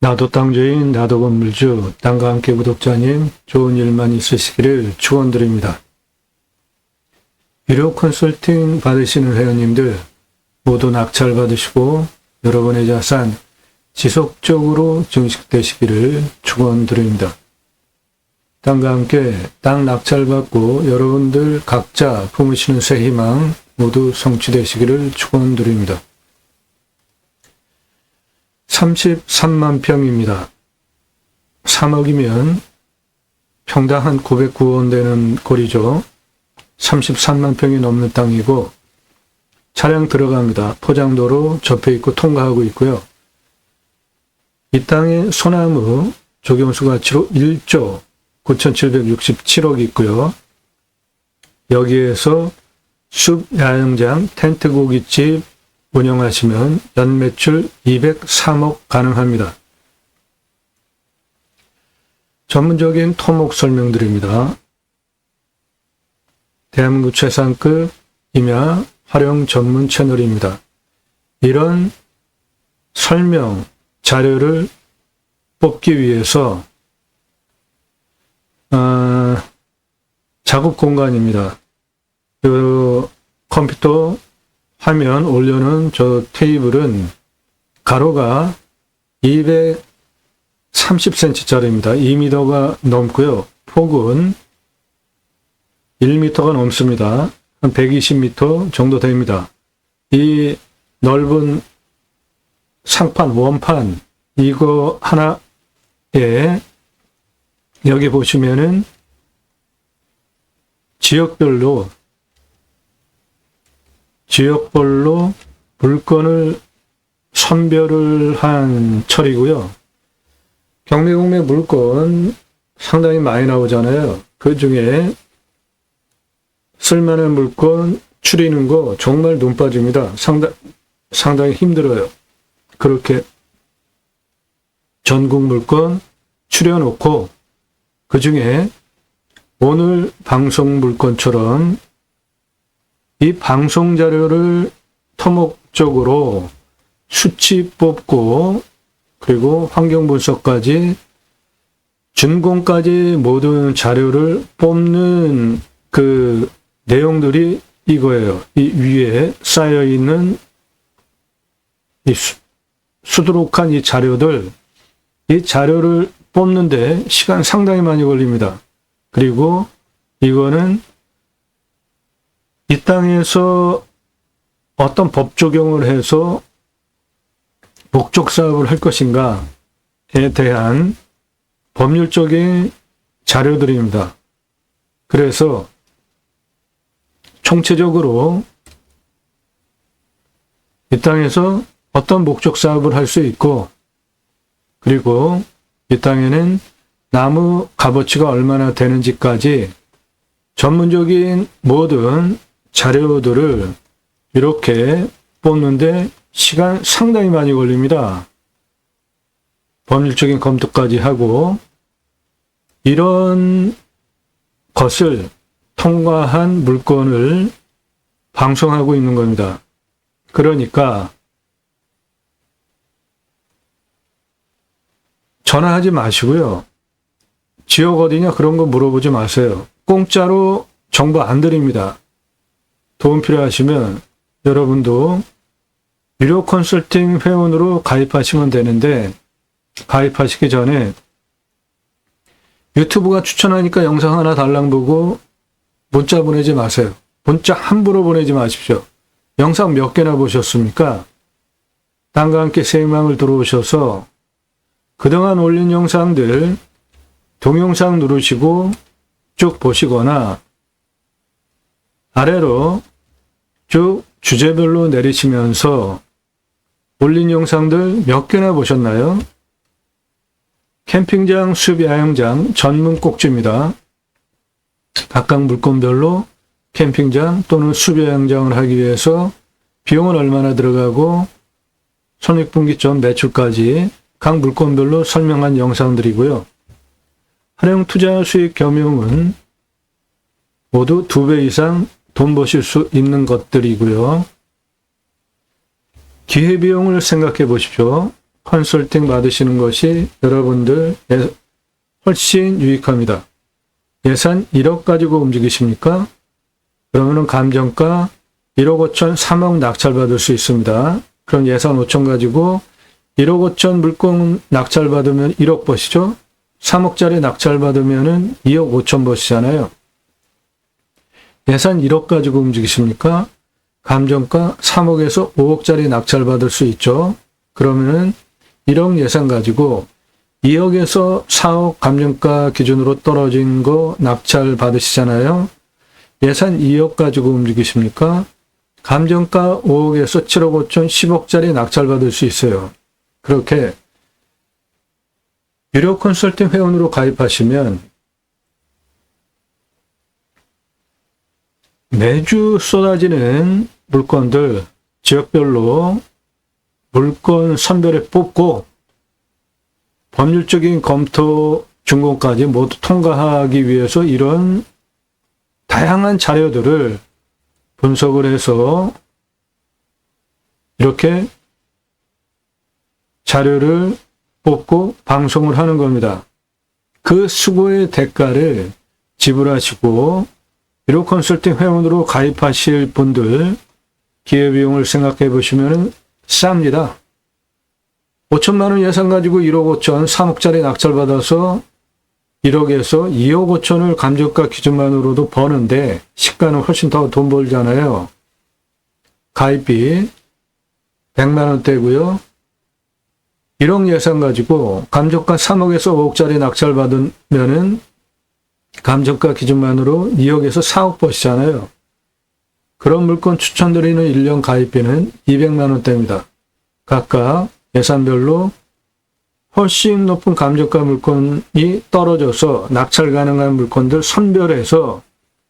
나도 땅주인, 나도 건물주, 땅과 함께 구독자님, 좋은 일만 있으시기를 축원드립니다. 유료 컨설팅 받으시는 회원님들 모두 낙찰 받으시고 여러분의 자산 지속적으로 증식되시기를 축원드립니다. 땅과 함께 땅 낙찰 받고 여러분들 각자 품으시는 새 희망 모두 성취되시기를 축원드립니다. 33만 평입니다. 3억이면 평당 한 909원 되는 거리죠. 33만 평이 넘는 땅이고 차량 들어갑니다. 포장도로 접해 있고 통과하고 있고요. 이 땅에 소나무 조경수 가치로 1조 9,767억 있고요. 여기에서 숲 야영장 텐트 고깃집 운영하시면 연매출 203억 가능합니다. 전문적인 토목 설명드립니다. 대한민국 최상급 임야 활용 전문 채널입니다. 이런 설명 자료를 뽑기 위해서 작업 공간입니다. 컴퓨터 화면 올려놓은 저 테이블은 가로가 230cm짜리입니다. 2m가 넘고요. 폭은 1m가 넘습니다. 한 120m 정도 됩니다. 이 넓은 상판, 원판 이거 하나에 여기 보시면은 지역별로 물건을 선별을 한 철이고요. 경매공매 물건 상당히 많이 나오잖아요. 그 중에 쓸만한 물건 추리는 거 정말 눈 빠집니다. 상당히 힘들어요. 그렇게 전국 물건 추려놓고 그 중에 오늘 방송 물건처럼 이 방송 자료를 토목적으로 수치 뽑고 그리고 환경 분석까지 준공까지 모든 자료를 뽑는 그 내용들이 이거예요. 이 위에 쌓여 있는 이 수두룩한 이 자료들, 이 자료를 뽑는데 시간 상당히 많이 걸립니다. 그리고 이거는 이 땅에서 어떤 법 적용을 해서 목적 사업을 할 것인가에 대한 법률적인 자료들입니다. 그래서 총체적으로 이 땅에서 어떤 목적 사업을 할 수 있고 그리고 이 땅에는 나무 값어치가 얼마나 되는지까지 전문적인 모든 자료들을 이렇게 뽑는데 시간 상당히 많이 걸립니다. 법률적인 검토까지 하고 이런 것을 통과한 물건을 방송하고 있는 겁니다. 그러니까 전화하지 마시고요. 지역 어디냐 그런 거 물어보지 마세요. 공짜로 정보 안 드립니다. 도움 필요하시면 여러분도 유료 컨설팅 회원으로 가입하시면 되는데 가입하시기 전에 유튜브가 추천하니까 영상 하나 달랑 보고 문자 보내지 마세요. 문자 함부로 보내지 마십시오. 영상 몇 개나 보셨습니까? 땅과 함께 새 희망을 들어오셔서 그동안 올린 영상들 동영상 누르시고 쭉 보시거나 아래로 쭉 주제별로 내리시면서 올린 영상들 몇 개나 보셨나요? 캠핑장, 숲 야영장 전문 꼭지입니다. 각각 물건별로 캠핑장 또는 숲 야영장을 하기 위해서 비용은 얼마나 들어가고 손익분기 전 매출까지 각 물건별로 설명한 영상들이고요. 활용 투자 수익 겸용은 모두 2배 이상 돈 버실 수 있는 것들이고요. 기회비용을 생각해 보십시오. 컨설팅 받으시는 것이 여러분들 훨씬 유익합니다. 예산 1억 가지고 움직이십니까? 그러면은 감정가 1억 5천, 3억 낙찰받을 수 있습니다. 그럼 예산 5천 가지고 1억 5천 물건 낙찰받으면 1억 버시죠? 3억짜리 낙찰받으면은 2억 5천 버시잖아요. 예산 1억 가지고 움직이십니까? 감정가 3억에서 5억짜리 낙찰받을 수 있죠. 그러면은 1억 예산 가지고 2억에서 4억 감정가 기준으로 떨어진 거 낙찰 받으시잖아요. 예산 2억 가지고 움직이십니까? 감정가 5억에서 7억 5천 10억짜리 낙찰 받을 수 있어요. 그렇게 유료 컨설팅 회원으로 가입하시면 매주 쏟아지는 물건들 지역별로 물건 선별해 뽑고 법률적인 검토 준공까지 모두 통과하기 위해서 이런 다양한 자료들을 분석을 해서 이렇게 자료를 뽑고 방송을 하는 겁니다. 그 수고의 대가를 지불하시고 유료 컨설팅 회원으로 가입하실 분들 기회비용을 생각해 보시면 쌉니다. 5천만 원 예산 가지고 1억 5천, 3억짜리 낙찰받아서 1억에서 2억 5천을 감정가 기준만으로도 버는데 시가는 훨씬 더 돈 벌잖아요. 가입비 100만 원대고요. 1억 예산 가지고 감정가 3억에서 5억짜리 낙찰받으면은 감정가 기준만으로 2억에서 4억 버시잖아요. 그런 물건 추천드리는 1년 가입비는 200만 원대입니다. 각각 예산별로 훨씬 높은 감정가 물건이 떨어져서 낙찰 가능한 물건들 선별해서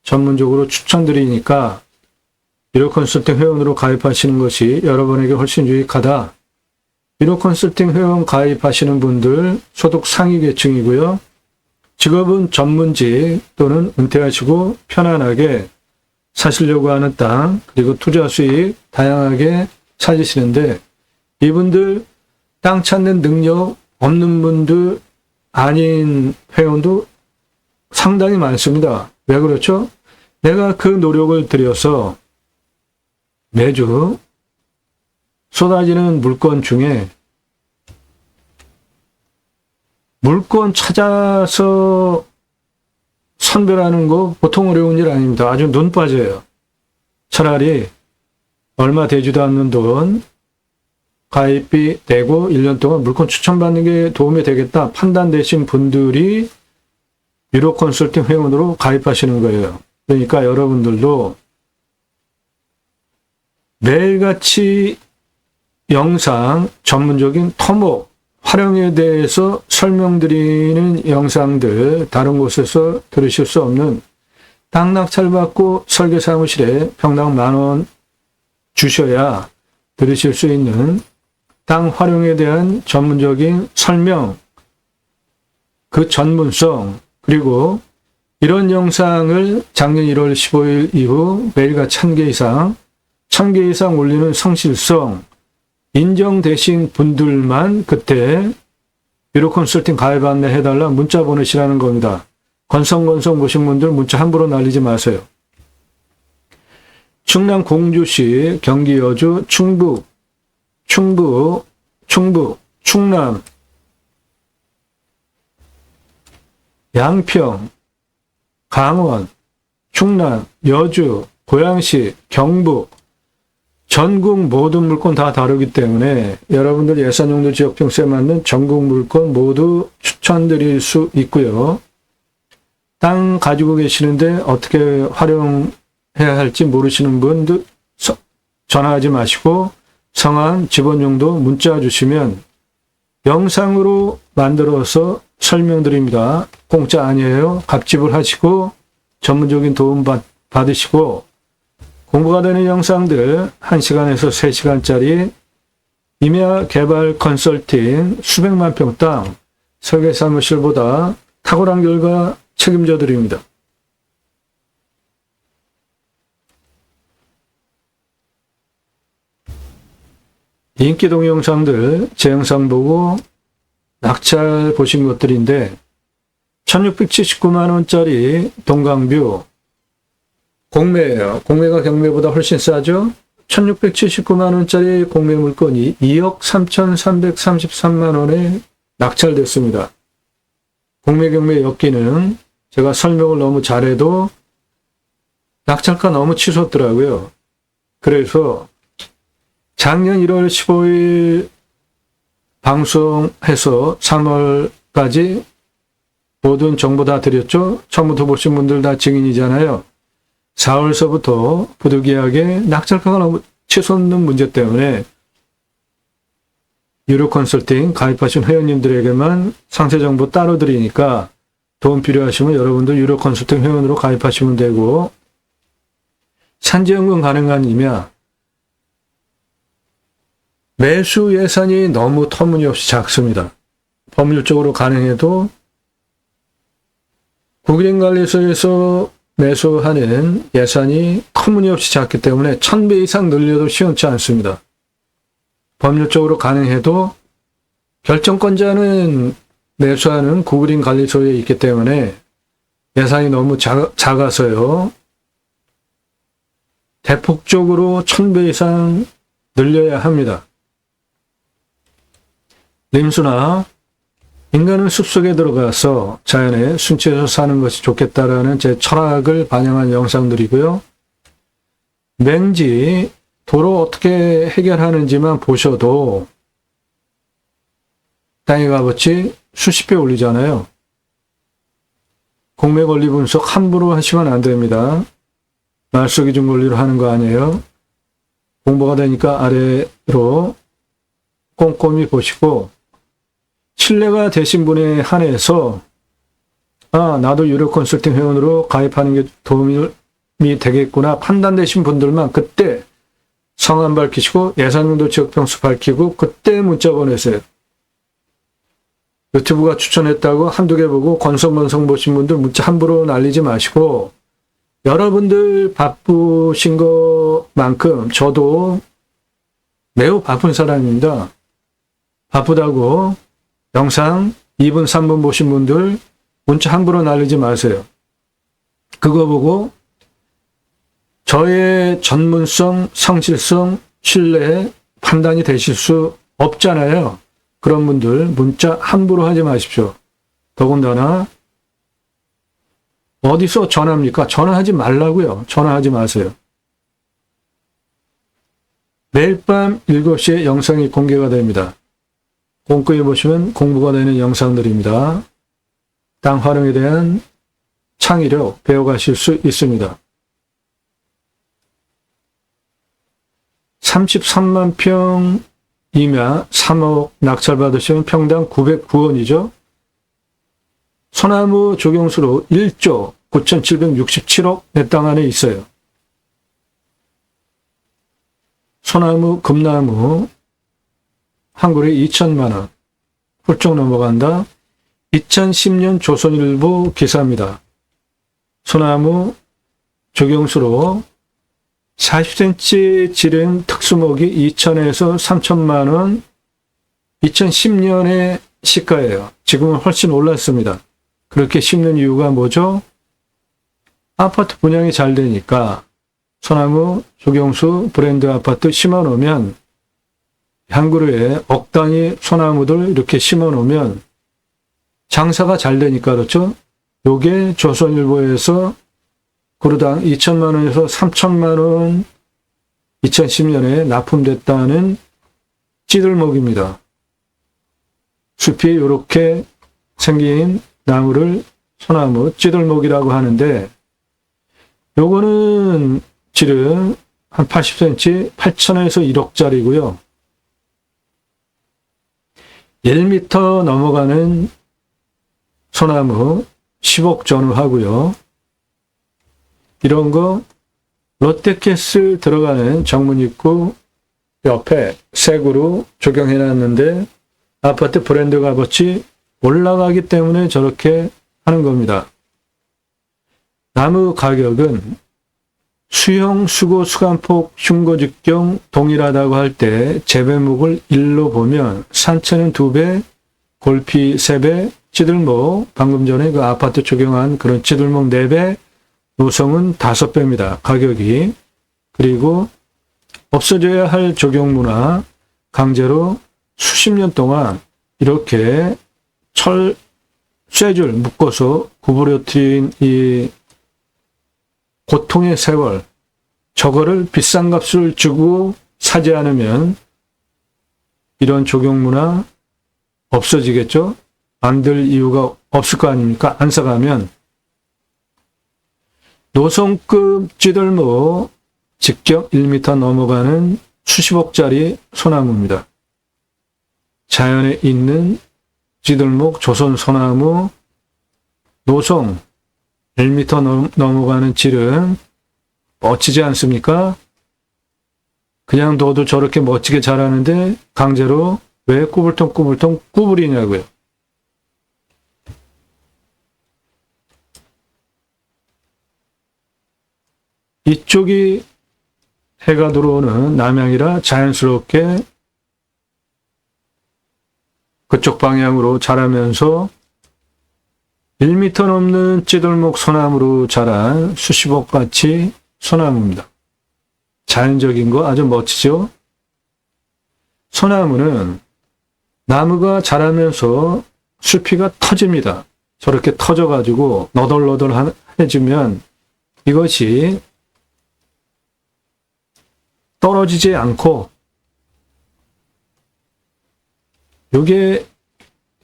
전문적으로 추천드리니까 유료 컨설팅 회원으로 가입하시는 것이 여러분에게 훨씬 유익하다. 유료 컨설팅 회원 가입하시는 분들 소득 상위 계층이고요. 직업은 전문직 또는 은퇴하시고 편안하게 사시려고 하는 땅 그리고 투자 수익 다양하게 찾으시는데 이분들 땅 찾는 능력 없는 분들 아닌 회원도 상당히 많습니다. 왜 그렇죠? 내가 그 노력을 들여서 매주 쏟아지는 물건 중에 물건 찾아서 선별하는 거 보통 어려운 일 아닙니다. 아주 눈 빠져요. 차라리 얼마 되지도 않는 돈 가입비 내고 1년 동안 물건 추천받는 게 도움이 되겠다 판단되신 분들이 유료 컨설팅 회원으로 가입하시는 거예요. 그러니까 여러분들도 매일같이 영상 전문적인 토목 활용에 대해서 설명드리는 영상들 다른 곳에서 들으실 수 없는 땅 낙찰받고 설계사무실에 평당 10,000원 주셔야 들으실 수 있는 땅 활용에 대한 전문적인 설명, 그 전문성, 그리고 이런 영상을 작년 1월 15일 이후 매일같이 1000개 이상 올리는 성실성, 인정되신 분들만 그때 유료 컨설팅 가입 안내 해달라 문자 보내시라는 겁니다. 건성건성 보신 분들 문자 함부로 날리지 마세요. 충남 공주시, 경기 여주, 충북, 충남, 양평, 강원, 충남, 여주, 고양시, 경북, 전국 모든 물건 다 다르기 때문에 여러분들 예산용도 지역평수에 맞는 전국 물건 모두 추천드릴 수 있고요. 땅 가지고 계시는데 어떻게 활용해야 할지 모르시는 분들 전화하지 마시고 성함, 집원용도 문자 주시면 영상으로 만들어서 설명드립니다. 공짜 아니에요. 갑집을 하시고 전문적인 도움 받으시고 공부가 되는 영상들 1시간에서 3시간짜리 임야 개발 컨설팅 수백만 평 땅 설계사무실보다 탁월한 결과 책임져 드립니다. 인기 동영상들 제 영상 보고 낙찰 보신 것들인데 1679만 원짜리 동강뷰 공매예요. 공매가 경매보다 훨씬 싸죠. 1679만 원짜리 공매 물건이 2억 3,333만 원에 낙찰됐습니다. 공매 경매 엮이는 제가 설명을 너무 잘해도 낙찰가 너무 치솟더라고요. 그래서 작년 1월 15일 방송해서 3월까지 모든 정보 다 드렸죠. 처음부터 보신 분들 다 증인이잖아요. 4월서부터 부득이하게 낙찰가가 너무 치솟는 문제 때문에 유료 컨설팅 가입하신 회원님들에게만 상세 정보 따로 드리니까 도움 필요하시면 여러분들 유료 컨설팅 회원으로 가입하시면 되고, 산지연금 가능하냐면 매수 예산이 너무 터무니없이 작습니다. 법률적으로 가능해도 국민관리소에서 매수하는 예산이 터무니없이 작기 때문에 1000배 이상 늘려도 시원치 않습니다. 법률적으로 가능해도 결정권자는 매수하는 국민관리소에 있기 때문에 예산이 너무 작아서요. 대폭적으로 1000배 이상 늘려야 합니다. 림수나 인간은 숲속에 들어가서 자연에 순치해서 사는 것이 좋겠다라는 제 철학을 반영한 영상들이고요. 맹지 도로 어떻게 해결하는지만 보셔도 땅의 값어치 수십 배 올리잖아요. 공매 권리 분석 함부로 하시면 안 됩니다. 말소 기준 권리로 하는 거 아니에요. 공부가 되니까 아래로 꼼꼼히 보시고 신뢰가 되신 분에 한해서 나도 유료 컨설팅 회원으로 가입하는 게 도움이 되겠구나 판단되신 분들만 그때 성함 밝히시고 예산용도 지역평수 밝히고 그때 문자 보내세요. 유튜브가 추천했다고 한두 개 보고 건성건성 보신 분들 문자 함부로 날리지 마시고, 여러분들 바쁘신 것만큼 저도 매우 바쁜 사람입니다. 바쁘다고 영상 2분, 3분 보신 분들 문자 함부로 날리지 마세요. 그거 보고 저의 전문성, 성실성, 신뢰 판단이 되실 수 없잖아요. 그런 분들 문자 함부로 하지 마십시오. 더군다나 어디서 전화합니까? 전화하지 말라고요. 전화하지 마세요. 매일 밤 7시에 영상이 공개가 됩니다. 꼼꼼히 보시면 공부가 되는 영상들입니다. 땅 활용에 대한 창의력 배워가실 수 있습니다. 33만 평이면 3억 낙찰받으시면 평당 909원이죠. 소나무 조경수로 1조 9,767억 내 땅 안에 있어요. 소나무, 금나무 한 그루에 2천만 원 훌쩍 넘어간다. 2010년 조선일보 기사입니다. 소나무 조경수로 40cm 지름 특수목이 2천에서 3천만 원 2010년의 시가예요. 지금은 훨씬 올랐습니다. 그렇게 심는 이유가 뭐죠? 아파트 분양이 잘 되니까 소나무 조경수 브랜드 아파트 심어 놓으면 한 그루에 억 단위 소나무들 이렇게 심어 놓으면 장사가 잘 되니까 그렇죠? 요게 조선일보에서 그루당 2천만 원에서 3천만 원 2010년에 납품됐다는 찌들목입니다. 숲이 이렇게 생긴 나무를 소나무 찌들목이라고 하는데 요거는 지름 한 80cm 8천에서 1억짜리고요. 1m 넘어가는 소나무 10억 전후하고요. 이런 거 롯데캐슬 들어가는 정문 입구 옆에 색으로 조경해놨는데 아파트 브랜드 값어치 올라가기 때문에 저렇게 하는 겁니다. 나무 가격은 수형, 수고, 수간폭, 흉고, 직경 동일하다고 할 때 재배목을 1로 보면 산채는 2배, 골피 3배, 찌들목, 방금 전에 그 아파트 적용한 그런 찌들목 4배, 노성은 5배입니다. 가격이. 그리고 없어져야 할 적용문화, 강제로 수십 년 동안 이렇게 쇠줄 묶어서 구부러뜨린 이 고통의 세월, 저거를 비싼 값을 주고 사지 않으면 이런 적용문화 없어지겠죠? 만들 이유가 없을 거 아닙니까? 안 사가면. 노성급 찌들목, 직경 1m 넘어가는 수십억짜리 소나무입니다. 자연에 있는 찌들목, 조선 소나무, 노성 1m 넘어가는 질은 멋지지 않습니까? 그냥 둬도 저렇게 멋지게 자라는데 강제로 왜 꾸불통꾸불통 구부리냐고요. 이쪽이 해가 들어오는 남향이라 자연스럽게 그쪽 방향으로 자라면서 1m 넘는 찌들목 소나무로 자란 수십억 가치 소나무입니다. 자연적인 거 아주 멋지죠? 소나무는 나무가 자라면서 수피가 터집니다. 저렇게 터져가지고 너덜너덜해지면 이것이 떨어지지 않고 요게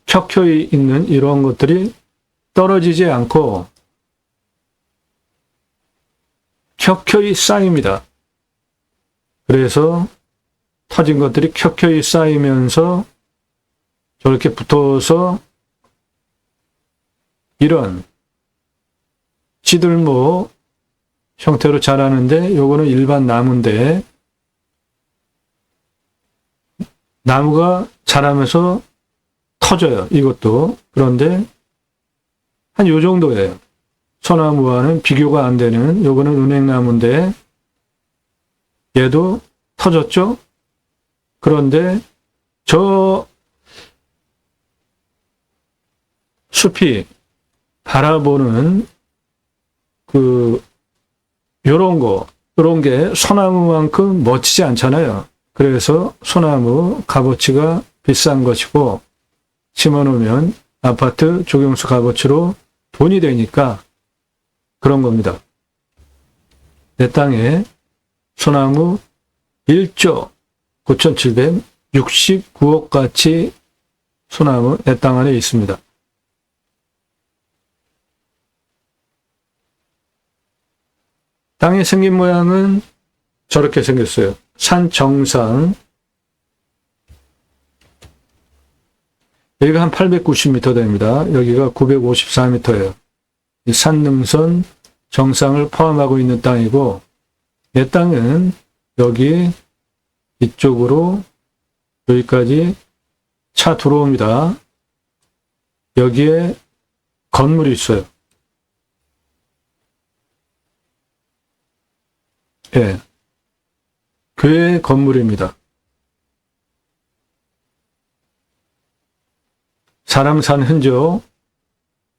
켜켜이 있는 이런 것들이 떨어지지 않고 켜켜이 쌓입니다. 그래서 터진 것들이 켜켜이 쌓이면서 저렇게 붙어서 이런 찌들목 형태로 자라는데 요거는 일반 나무인데 나무가 자라면서 터져요. 이것도. 그런데 한 요 정도예요. 소나무와는 비교가 안 되는 요거는 은행나무인데 얘도 터졌죠? 그런데 저 숲이 바라보는 요런 게 소나무만큼 멋지지 않잖아요. 그래서 소나무 값어치가 비싼 것이고 심어놓으면 아파트 조경수 값어치로 돈이 되니까 그런 겁니다. 내 땅에 소나무 1조 9,769억 가치 소나무 내 땅 안에 있습니다. 땅의 생긴 모양은 저렇게 생겼어요. 산 정상, 여기가 한 890m 됩니다. 여기가 954m예요. 이 산능선 정상을 포함하고 있는 땅이고 내 땅은 여기 이쪽으로 여기까지 차 들어옵니다. 여기에 건물이 있어요. 예. 교회 건물입니다. 사람 산 흔적,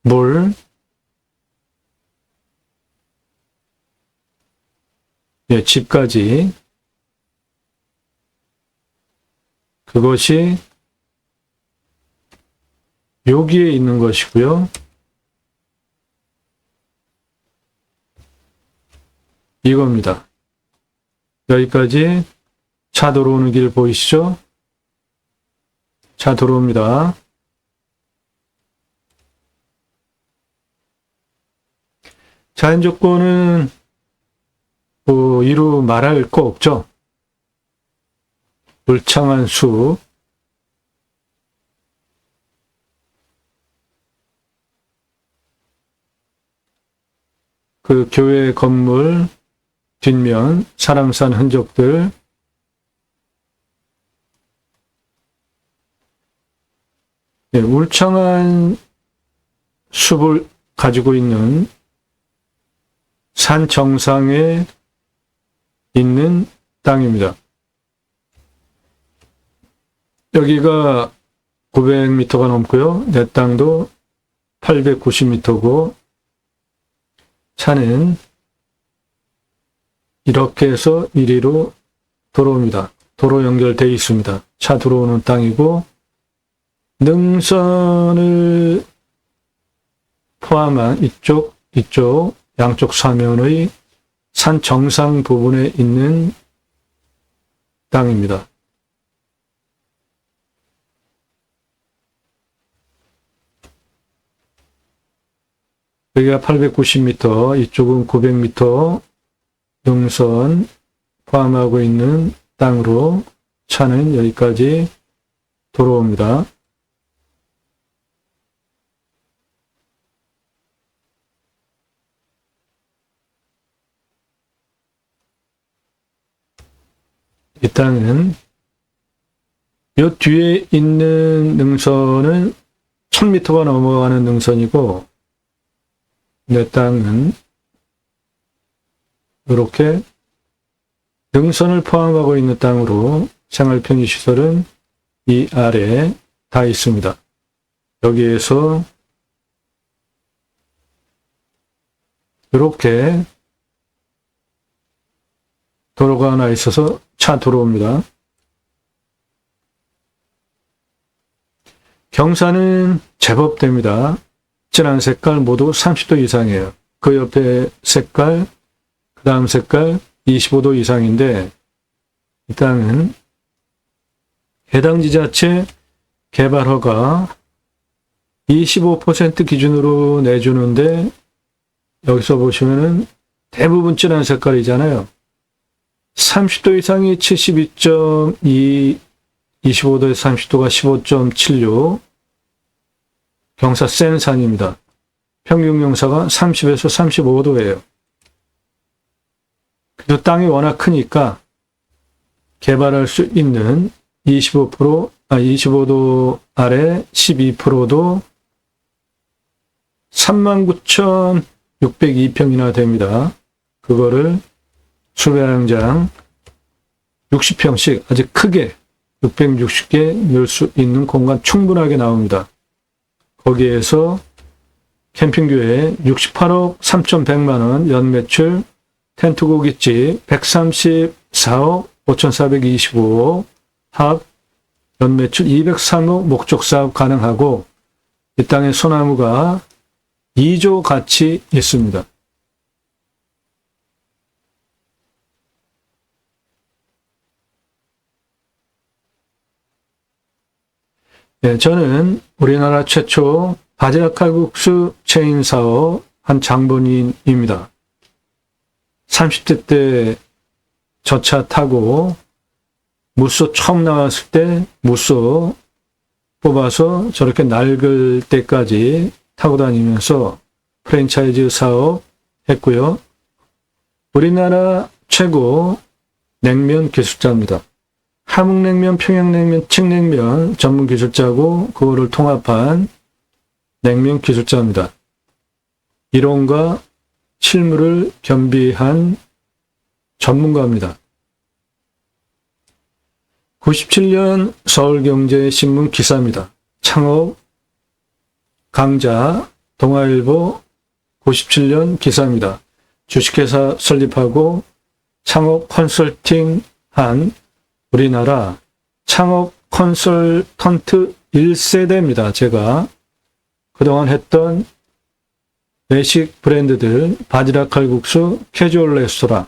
물, 예, 집까지. 그것이 여기에 있는 것이고요. 이겁니다. 여기까지 차 들어오는 길 보이시죠? 차 들어옵니다. 자연 조건은 이루 말할 거 없죠. 울창한 숲, 그 교회 건물 뒷면 사람 산 흔적들, 네, 울창한 숲을 가지고 있는 산 정상에 있는 땅입니다. 여기가 900m가 넘고요. 내 땅도 890m고 차는 이렇게 해서 이리로 들어옵니다. 도로 연결되어 있습니다. 차 들어오는 땅이고 능선을 포함한 이쪽 양쪽 사면의 산 정상 부분에 있는 땅입니다. 여기가 890m, 이쪽은 900m 능선 포함하고 있는 땅으로 차는 여기까지 들어옵니다. 이 땅은 이 뒤에 있는 능선은 1000m가 넘어가는 능선이고 내 땅은 이렇게 능선을 포함하고 있는 땅으로 생활편의시설은 이 아래에 다 있습니다. 여기에서 이렇게 도로가 하나 있어서 차 들어옵니다. 경사는 제법 됩니다. 진한 색깔 모두 30도 이상이에요. 그 옆에 색깔, 그 다음 색깔 25도 이상인데 이 땅은 해당 지자체 개발허가 25% 기준으로 내주는데 여기서 보시면은 대부분 진한 색깔이잖아요. 30도 이상이 72.2, 25도에서 30도가 15.76, 경사 센 산입니다. 평균 경사가 30에서 35도예요. 그리고 땅이 워낙 크니까 개발할 수 있는 25도 아래 12%도 39,602평이나 됩니다. 그거를 수배양장 60평씩 아주 크게 660개 넣을 수 있는 공간 충분하게 나옵니다. 거기에서 캠핑교회 68억 3,100만원 연매출, 텐트 고깃집 134억 5,425억 합 연매출 203억 목적사업 가능하고 이 땅에 소나무가 2조 가치 있습니다. 네, 저는 우리나라 최초 바지락 칼국수 체인 사업 한 장본인입니다. 30대 때 저 차 타고 무쏘 처음 나왔을 때 무쏘 뽑아서 저렇게 낡을 때까지 타고 다니면서 프랜차이즈 사업 했고요. 우리나라 최고 냉면 기술자입니다. 함흥냉면, 평양냉면, 칡냉면 전문 기술자고 그거를 통합한 냉면 기술자입니다. 이론과 실무를 겸비한 전문가입니다. 97년 서울경제신문 기사입니다. 창업 강자 동아일보 97년 기사입니다. 주식회사 설립하고 창업 컨설팅 한 우리나라 창업 컨설턴트 1세대입니다. 제가 그동안 했던 외식 브랜드들 바지락 칼국수, 캐주얼 레스토랑,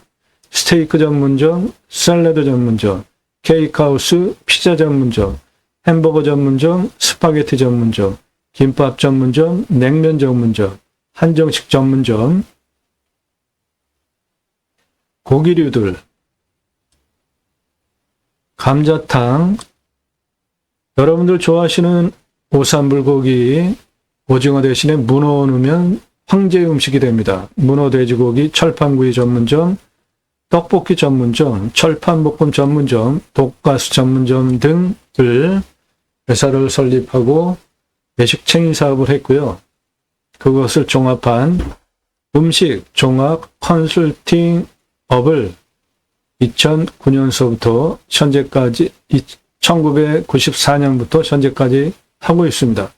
스테이크 전문점, 샐러드 전문점, 케이크하우스, 피자 전문점, 햄버거 전문점, 스파게티 전문점, 김밥 전문점, 냉면 전문점, 한정식 전문점, 고기류들, 감자탕, 여러분들 좋아하시는 오삼불고기, 오징어 대신에 문어 넣으면 황제 음식이 됩니다. 문어 돼지고기, 철판구이 전문점, 떡볶이 전문점, 철판볶음 전문점, 돈가스 전문점 등을 회사를 설립하고 외식 체인 사업을 했고요. 그것을 종합한 음식 종합 컨설팅 업을 2009년서부터 현재까지 1994년부터 현재까지 하고 있습니다.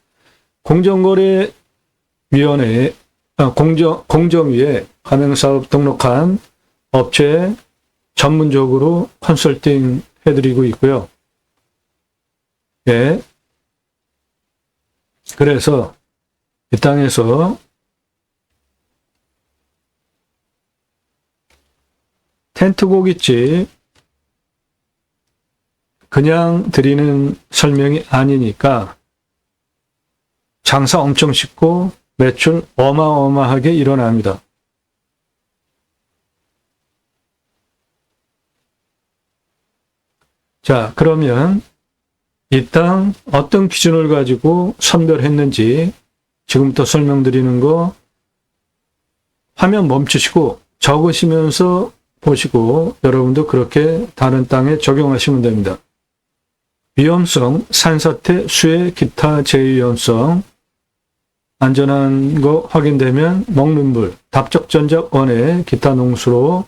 공정거래위원회 공정위에 가맹사업 등록한 업체에 전문적으로 컨설팅 해드리고 있고요. 예. 그래서 이 땅에서 텐트 고깃집 그냥 드리는 설명이 아니니까 장사 엄청 쉽고 매출 어마어마하게 일어납니다. 자, 그러면 이 땅 어떤 기준을 가지고 선별했는지 지금부터 설명드리는 거 화면 멈추시고 적으시면서 보시고 여러분도 그렇게 다른 땅에 적용하시면 됩니다. 위험성, 산사태, 수해, 기타 제위험성, 안전한 거 확인되면 먹는 물, 답적전적 원해, 기타 농수로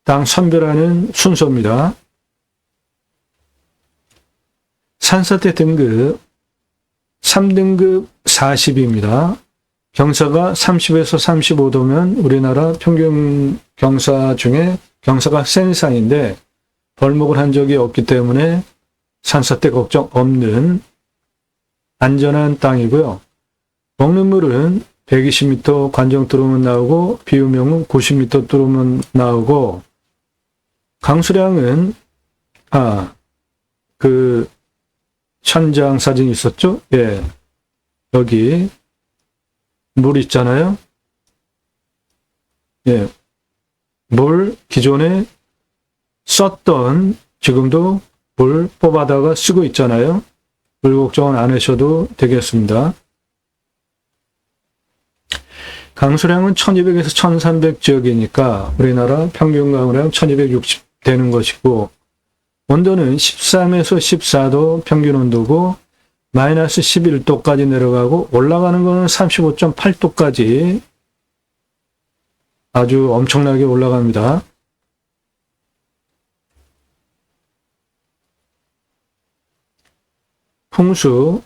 땅 선별하는 순서입니다. 산사태 등급 3등급 40입니다. 경사가 30에서 35도면 우리나라 평균 경사 중에 경사가 센 산인데 벌목을 한 적이 없기 때문에 산사태 걱정 없는 안전한 땅이고요. 먹는 물은 120m 관정 뚫으면 나오고 비유명은 90m 뚫으면 나오고 강수량은 그 천장 사진 있었죠? 예. 여기 물 있잖아요. 예. 물 기존에 썼던 지금도 물 뽑아다가 쓰고 있잖아요. 물 걱정은 안 하셔도 되겠습니다. 강수량은 1200에서 1300 지역이니까 우리나라 평균 강수량 1260 되는 것이고 온도는 13에서 14도 평균 온도고 마이너스 11도까지 내려가고 올라가는 거는 35.8도까지 아주 엄청나게 올라갑니다. 풍수,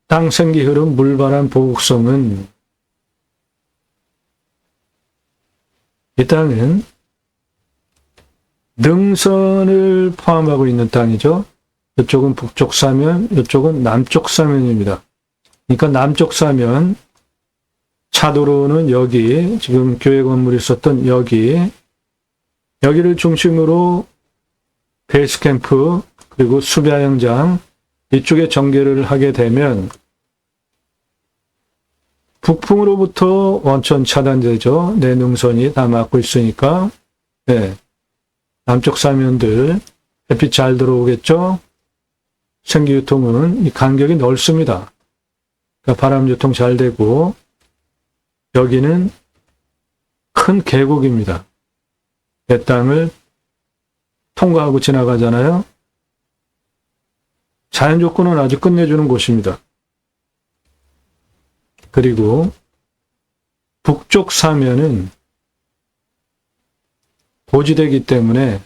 땅 생기 흐름, 물바람 보복성은 이 땅은 능선을 포함하고 있는 땅이죠. 이쪽은 북쪽 사면, 이쪽은 남쪽 사면입니다. 그러니까 남쪽 사면, 차도로는 여기, 지금 교회 건물이 있었던 여기를 중심으로 베이스캠프, 그리고 수배양장, 이쪽에 전개를 하게 되면 북풍으로부터 원천 차단되죠. 내 능선이 다 막고 있으니까. 네. 남쪽 사면들 햇빛 잘 들어오겠죠. 생기유통은 이 간격이 넓습니다. 그러니까 바람 유통 잘 되고 여기는 큰 계곡입니다. 내 땅을 통과하고 지나가잖아요. 자연 조건은 아주 끝내주는 곳입니다. 그리고 북쪽 사면은 고지대이기 때문에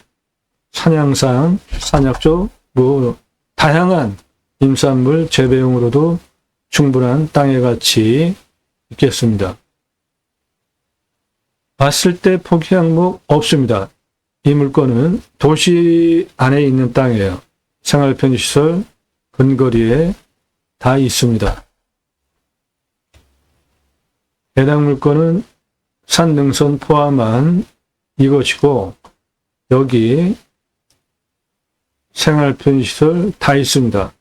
산양상, 산약조, 다양한 임산물 재배용으로도 충분한 땅의 가치 있겠습니다. 봤을 때 포기 항목 없습니다. 이 물건은 도시 안에 있는 땅이에요. 생활편의시설 근거리에 다 있습니다. 해당 물건은 산능선 포함한 이것이고 여기 생활편의시설 다 있습니다.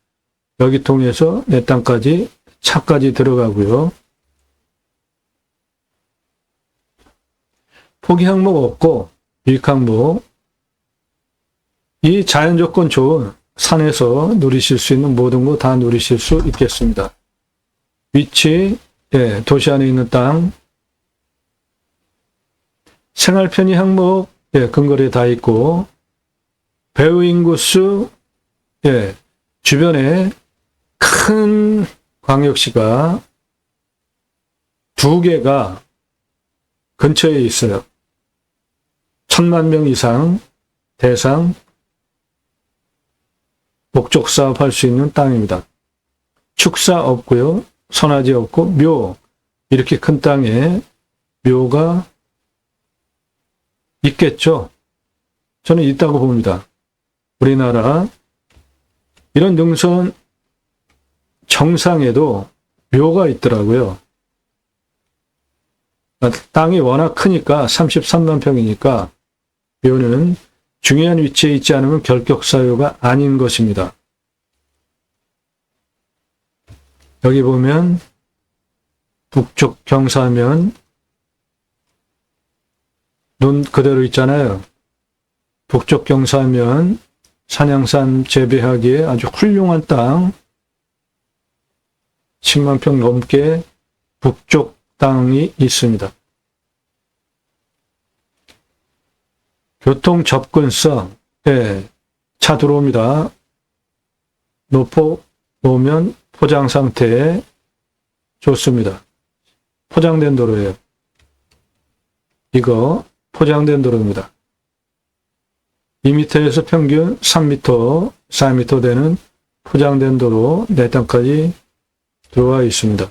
여기 통해서 내 땅까지 차까지 들어가고요. 포기 항목 없고 유익 항목 이 자연조건 좋은 산에서 누리실 수 있는 모든 거 다 누리실 수 있겠습니다. 위치, 예, 도시 안에 있는 땅, 생활편의 항목, 예, 근거리에 다 있고, 배후 인구수, 예, 주변에 큰 광역시가 2개가 근처에 있어요. 1000만 명 이상 대상 목적 사업할 수 있는 땅입니다. 축사 없고요. 선화지 없고 묘 이렇게 큰 땅에 묘가 있겠죠. 저는 있다고 봅니다. 우리나라 이런 능선 정상에도 묘가 있더라고요. 땅이 워낙 크니까 33만 평이니까 묘는 중요한 위치에 있지 않으면 결격사유가 아닌 것입니다. 여기 보면 북쪽 경사면 눈 그대로 있잖아요. 북쪽 경사면 산양산 재배하기에 아주 훌륭한 땅 10만 평 넘게 북쪽 땅이 있습니다. 교통 접근성, 차 들어옵니다. 놓으면 포장 상태에 좋습니다. 포장된 도로예요. 이거 포장된 도로입니다. 2m에서 평균 3m, 4m 되는 포장된 도로 내 땅까지 들어와 있습니다.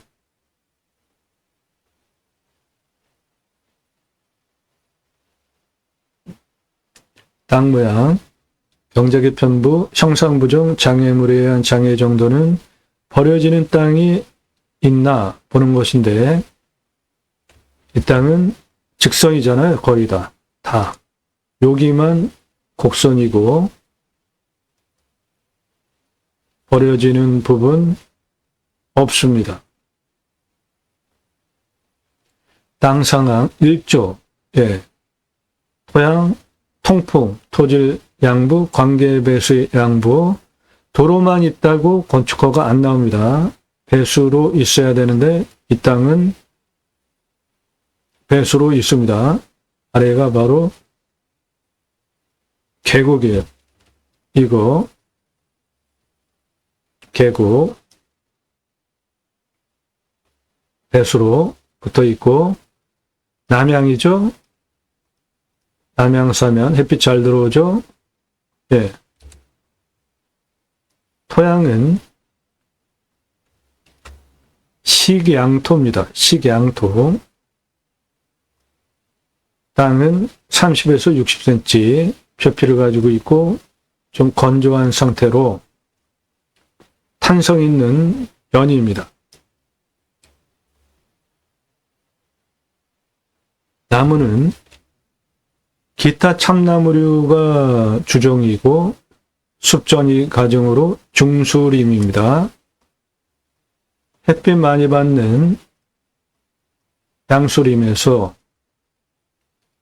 땅 모양, 경제개편부 형상부정 장애물에 의한 장애 정도는 버려지는 땅이 있나 보는 것인데 이 땅은 직선이잖아요. 거의 다. 여기만 곡선이고 버려지는 부분 없습니다. 땅 상황 1조, 토양, 통풍, 토질 양부, 관계 배수 양부, 도로만 있다고 건축허가 안 나옵니다. 배수로 있어야 되는데 이 땅은 배수로 있습니다. 아래가 바로 계곡이에요. 이거 계곡 배수로 붙어 있고 남향이죠. 남향사면 햇빛 잘 들어오죠. 토양은 식양토입니다. 식양토. 땅은 30에서 60cm 표피를 가지고 있고 좀 건조한 상태로 탄성 있는 연입니다. 나무는 기타 참나무류가 주종이고 숲전이 가정으로 중수림입니다. 햇빛 많이 받는 양수림에서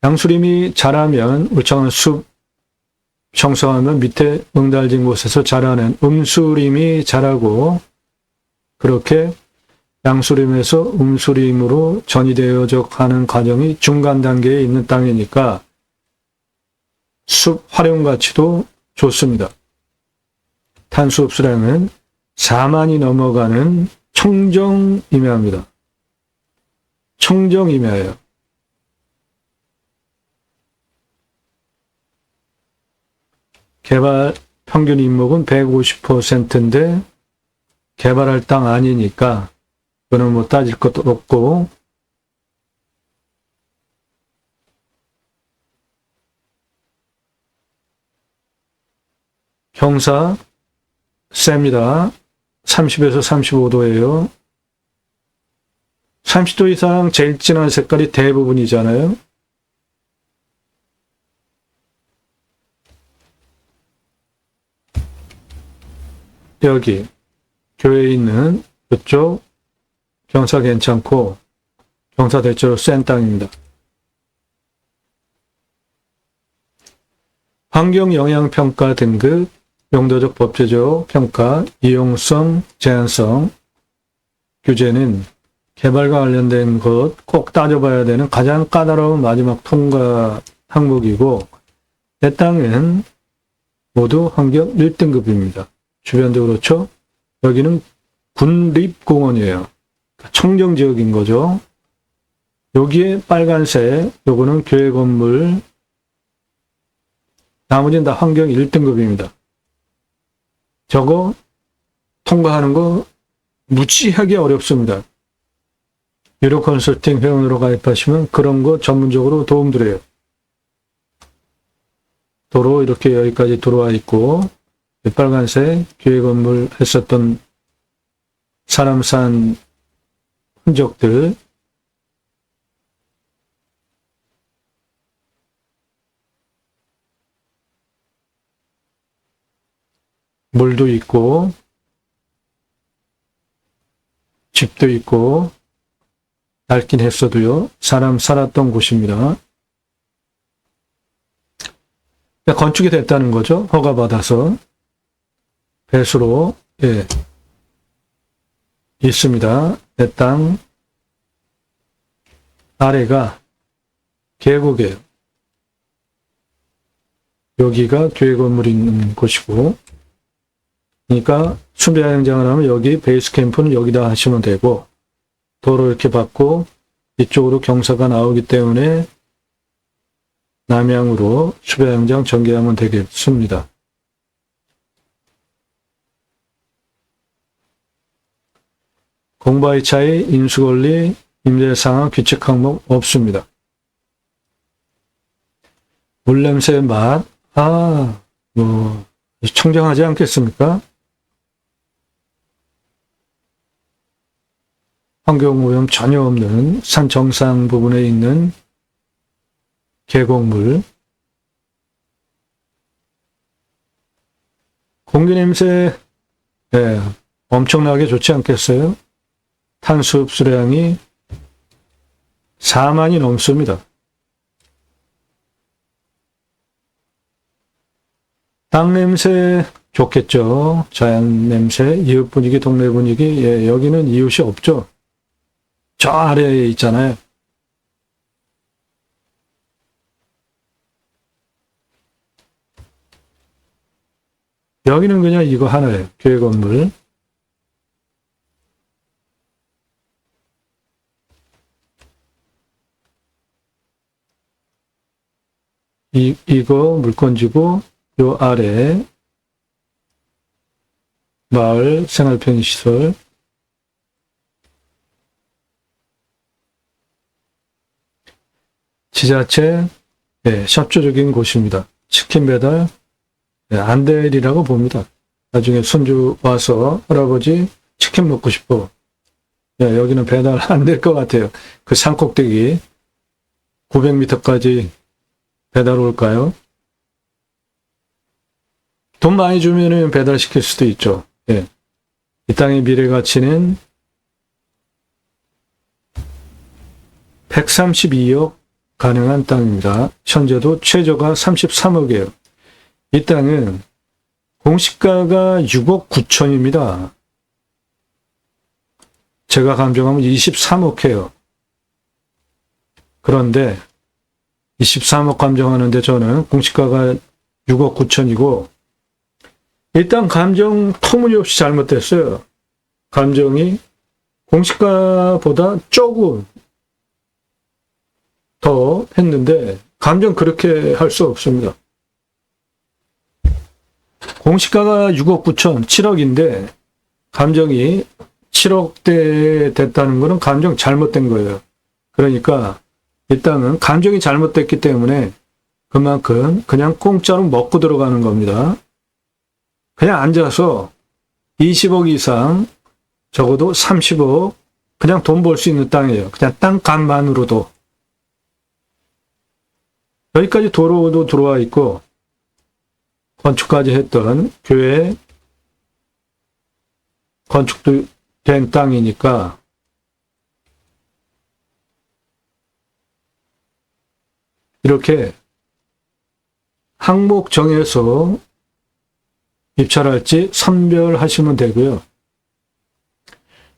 양수림이 자라면 울창한 숲 형성하면 밑에 응달진 곳에서 자라는 음수림이 자라고 그렇게 양수림에서 음수림으로 전이되어져 가는 과정이 중간 단계에 있는 땅이니까 숲 활용 가치도 좋습니다. 탄소 흡수량은 4만이 넘어가는 청정임야입니다. 청정임야예요. 개발 평균 인목은 150%인데 개발할 땅 아니니까 그거는 뭐 따질 것도 없고 경사 셉니다. 30에서 35도예요. 30도 이상 제일 진한 색깔이 대부분이잖아요. 여기 교회에 있는 이쪽 경사 괜찮고 경사 대체로 센 땅입니다. 환경영향평가 등급, 용도적 법제적 평가, 이용성, 제한성, 규제는 개발과 관련된 것 꼭 따져봐야 되는 가장 까다로운 마지막 통과 항목이고 내 땅은 모두 환경 1등급입니다. 주변도 그렇죠. 여기는 군립공원이에요. 청정지역인 거죠. 여기에 빨간색, 요거는 교회 건물 나머지는 다 환경 1등급입니다. 저거 통과하는 거 무지하게 어렵습니다. 유료 컨설팅 회원으로 가입하시면 그런 거 전문적으로 도움드려요. 도로 이렇게 여기까지 들어와 있고, 빨간색 교회 건물 했었던 사람 산 흔적들, 물도 있고, 집도 있고, 낡긴 했어도요, 사람 살았던 곳입니다. 건축이 됐다는 거죠. 허가받아서. 배수로, 예, 있습니다. 내 땅 아래가 계곡이에요. 여기가 교회 건물이 있는 곳이고, 그러니까 수배양장을 하면 여기 베이스 캠프는 여기다 하시면 되고, 도로 이렇게 받고 이쪽으로 경사가 나오기 때문에 남향으로 수배양장 전개하면 되겠습니다. 공바위 차이, 인수권리, 임대상황, 규칙 항목 없습니다. 물냄새 맛, 청정하지 않겠습니까? 환경오염 전혀 없는 산 정상 부분에 있는 계곡물. 공기 냄새, 네, 엄청나게 좋지 않겠어요? 탄소 흡수량이 4만이 넘습니다. 땅 냄새 좋겠죠. 자연 냄새, 이웃 분위기, 동네 분위기. 예, 여기는 이웃이 없죠. 저 아래에 있잖아요. 여기는 그냥 이거 하나예요. 교회 건물. 이거 물건지고, 요 아래 마을 생활편의시설. 지자체, 예, 협조적인 곳입니다. 치킨 배달, 예, 안 되리라고 봅니다. 나중에 손주 와서 할아버지 치킨 먹고 싶어. 예, 여기는 배달 안 될 것 같아요. 그 산꼭대기 900m까지 배달 올까요? 돈 많이 주면은 배달시킬 수도 있죠. 예. 이 땅의 미래 가치는 132억 가능한 땅입니다. 현재도 최저가 33억이에요. 이 땅은 공시가가 6억 9천입니다. 제가 감정하면 23억 해요. 그런데 23억 감정하는데 저는 공시가가 6억 9천이고 일단 감정 터무니없이 잘못됐어요. 감정이 공시가보다 조금 더 했는데 감정 그렇게 할 수 없습니다. 공시가가 6억 9천, 7억인데 감정이 7억대 됐다는 것은 감정 잘못된 거예요. 그러니까 이 땅은 감정이 잘못됐기 때문에 그만큼 그냥 공짜로 먹고 들어가는 겁니다. 그냥 앉아서 20억 이상, 적어도 30억, 그냥 돈 벌 수 있는 땅이에요. 그냥 땅값만으로도. 여기까지 도로도 들어와 있고, 건축까지 했던 교회 건축도 된 땅이니까, 이렇게 항목 정해서 입찰할지 선별하시면 되고요.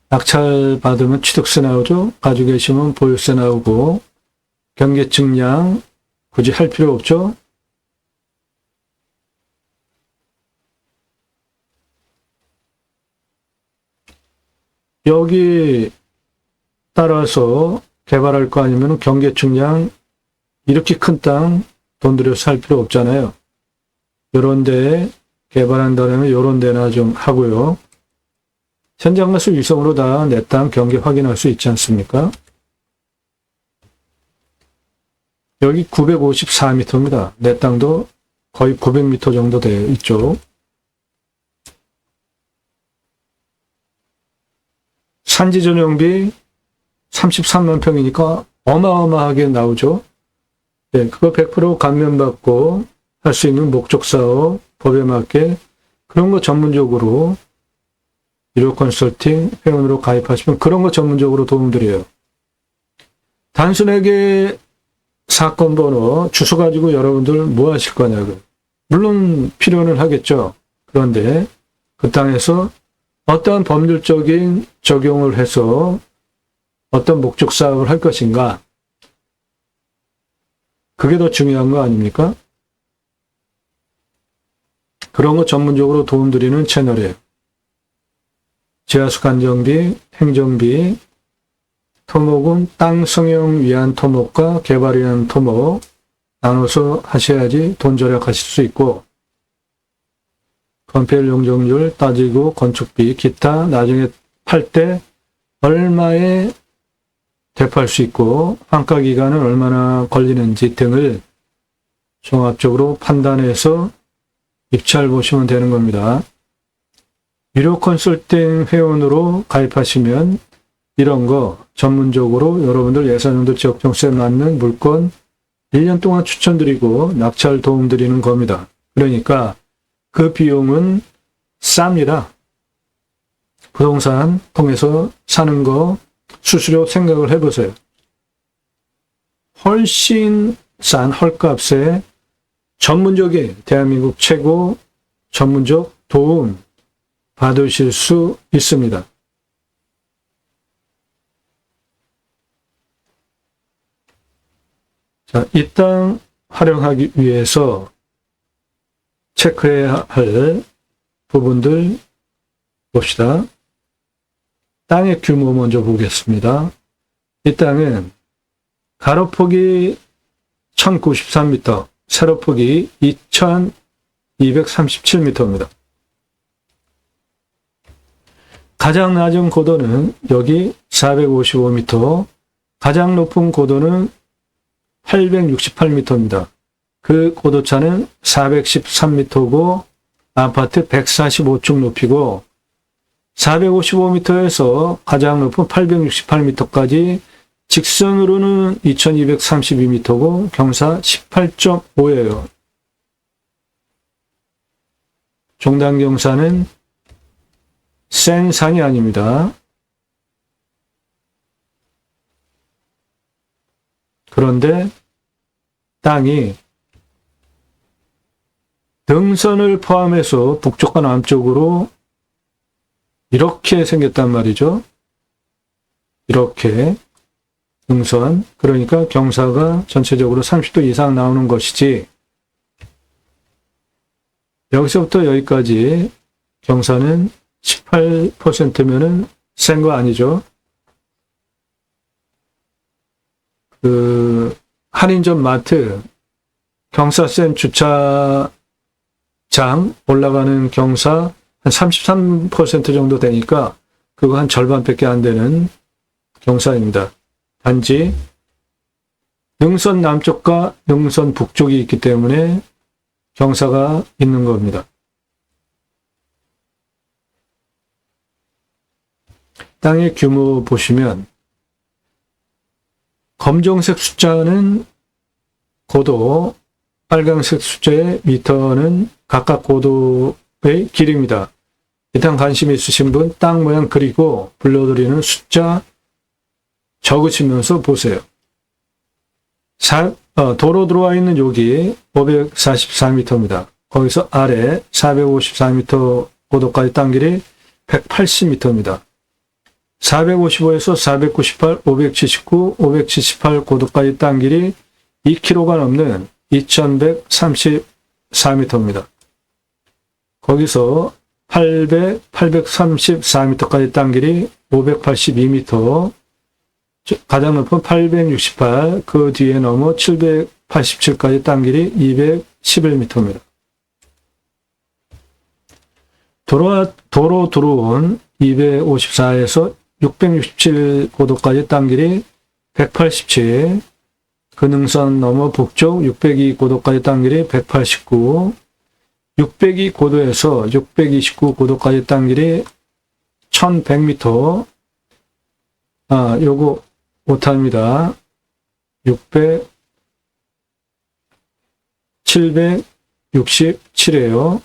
낙찰 받으면 취득세 나오죠. 가지고 계시면 보유세 나오고 경계측량 굳이 할 필요 없죠. 여기 따라서 개발할 거 아니면 경계측량 이렇게 큰 땅 돈 들여서 살 필요 없잖아요. 요런 데에 개발한다면 요런 데나 좀 하고요. 현장 가서 위성으로 다 내 땅 경계 확인할 수 있지 않습니까? 여기 954m입니다. 내 땅도 거의 900m 정도 돼요. 이쪽. 산지 전용비 33만 평이니까 어마어마하게 나오죠. 네, 그거 100% 감면받고 할 수 있는 목적 사업, 법에 맞게 그런 거 전문적으로 유료 컨설팅 회원으로 가입하시면 그런 거 전문적으로 도움드려요. 단순하게 사건 번호, 주소 가지고 여러분들 뭐 하실 거냐고. 물론 필요는 하겠죠. 그런데 그 땅에서 어떠한 법률적인 적용을 해서 어떤 목적 사업을 할 것인가. 그게 더 중요한 거 아닙니까? 그런 거 전문적으로 도움드리는 채널이에요. 지하수 간정비, 행정비, 토목은 땅 성형 위한 토목과 개발 위한 토목 나눠서 하셔야지 돈 절약하실 수 있고, 건폐율 용적률 따지고 건축비, 기타 나중에 팔 때 얼마에 되팔 수 있고 환가 기간은 얼마나 걸리는지 등을 종합적으로 판단해서 입찰 보시면 되는 겁니다. 유료 컨설팅 회원으로 가입하시면 이런 거 전문적으로 여러분들 예산용도 지역정세에 맞는 물건 1년 동안 추천드리고 낙찰 도움드리는 겁니다. 그러니까 그 비용은 쌉니다. 부동산 통해서 사는 거 수수료 생각을 해보세요. 훨씬 싼 헐값에 전문적인 대한민국 최고 전문적 도움 받으실 수 있습니다. 자, 이 땅 활용하기 위해서 체크해야 할 부분들 봅시다. 땅의 규모 먼저 보겠습니다. 이 땅은 가로폭이 1093m, 세로폭이 2237m입니다. 가장 낮은 고도는 여기 455m, 가장 높은 고도는 868m입니다. 그 고도차는 413m고 아파트 145층 높이고 455m에서 가장 높은 868m까지 직선으로는 2232m고 경사 18.5예요. 종단 경사는 센 산이 아닙니다. 그런데 땅이 등선을 포함해서 북쪽과 남쪽으로 이렇게 생겼단 말이죠. 이렇게 등선, 그러니까 경사가 전체적으로 30도 이상 나오는 것이지 여기서부터 여기까지 경사는 18%면은 센 거 아니죠. 한인점 마트 경사센 주차장 올라가는 경사 한 33% 정도 되니까 그거 한 절반밖에 안 되는 경사입니다. 단지 능선 남쪽과 능선 북쪽이 있기 때문에 경사가 있는 겁니다. 땅의 규모 보시면 검정색 숫자는 고도, 빨간색 숫자의 미터는 각각 고도의 길이입니다. 일단 관심 있으신 분 땅 모양 그리고 불러드리는 숫자 적으시면서 보세요. 도로 들어와 있는 여기 544m입니다. 거기서 아래 454m 고도까지 땅 길이 180m입니다. 455에서 498, 579, 578 고도까지 땅 길이 2km가 넘는 2134m입니다. 거기서 834m까지 땅 길이 582m, 가장 높은 868, 그 뒤에 넘어 787까지 땅 길이 211m입니다. 도로 들어온 254에서 667 고도까지 땅 길이 187, 근흥선 넘어 북쪽 602 고도까지 땅 길이 189, 602 고도에서 629 고도까지 땅 길이 1100m, 요거 못합니다. 767이에요.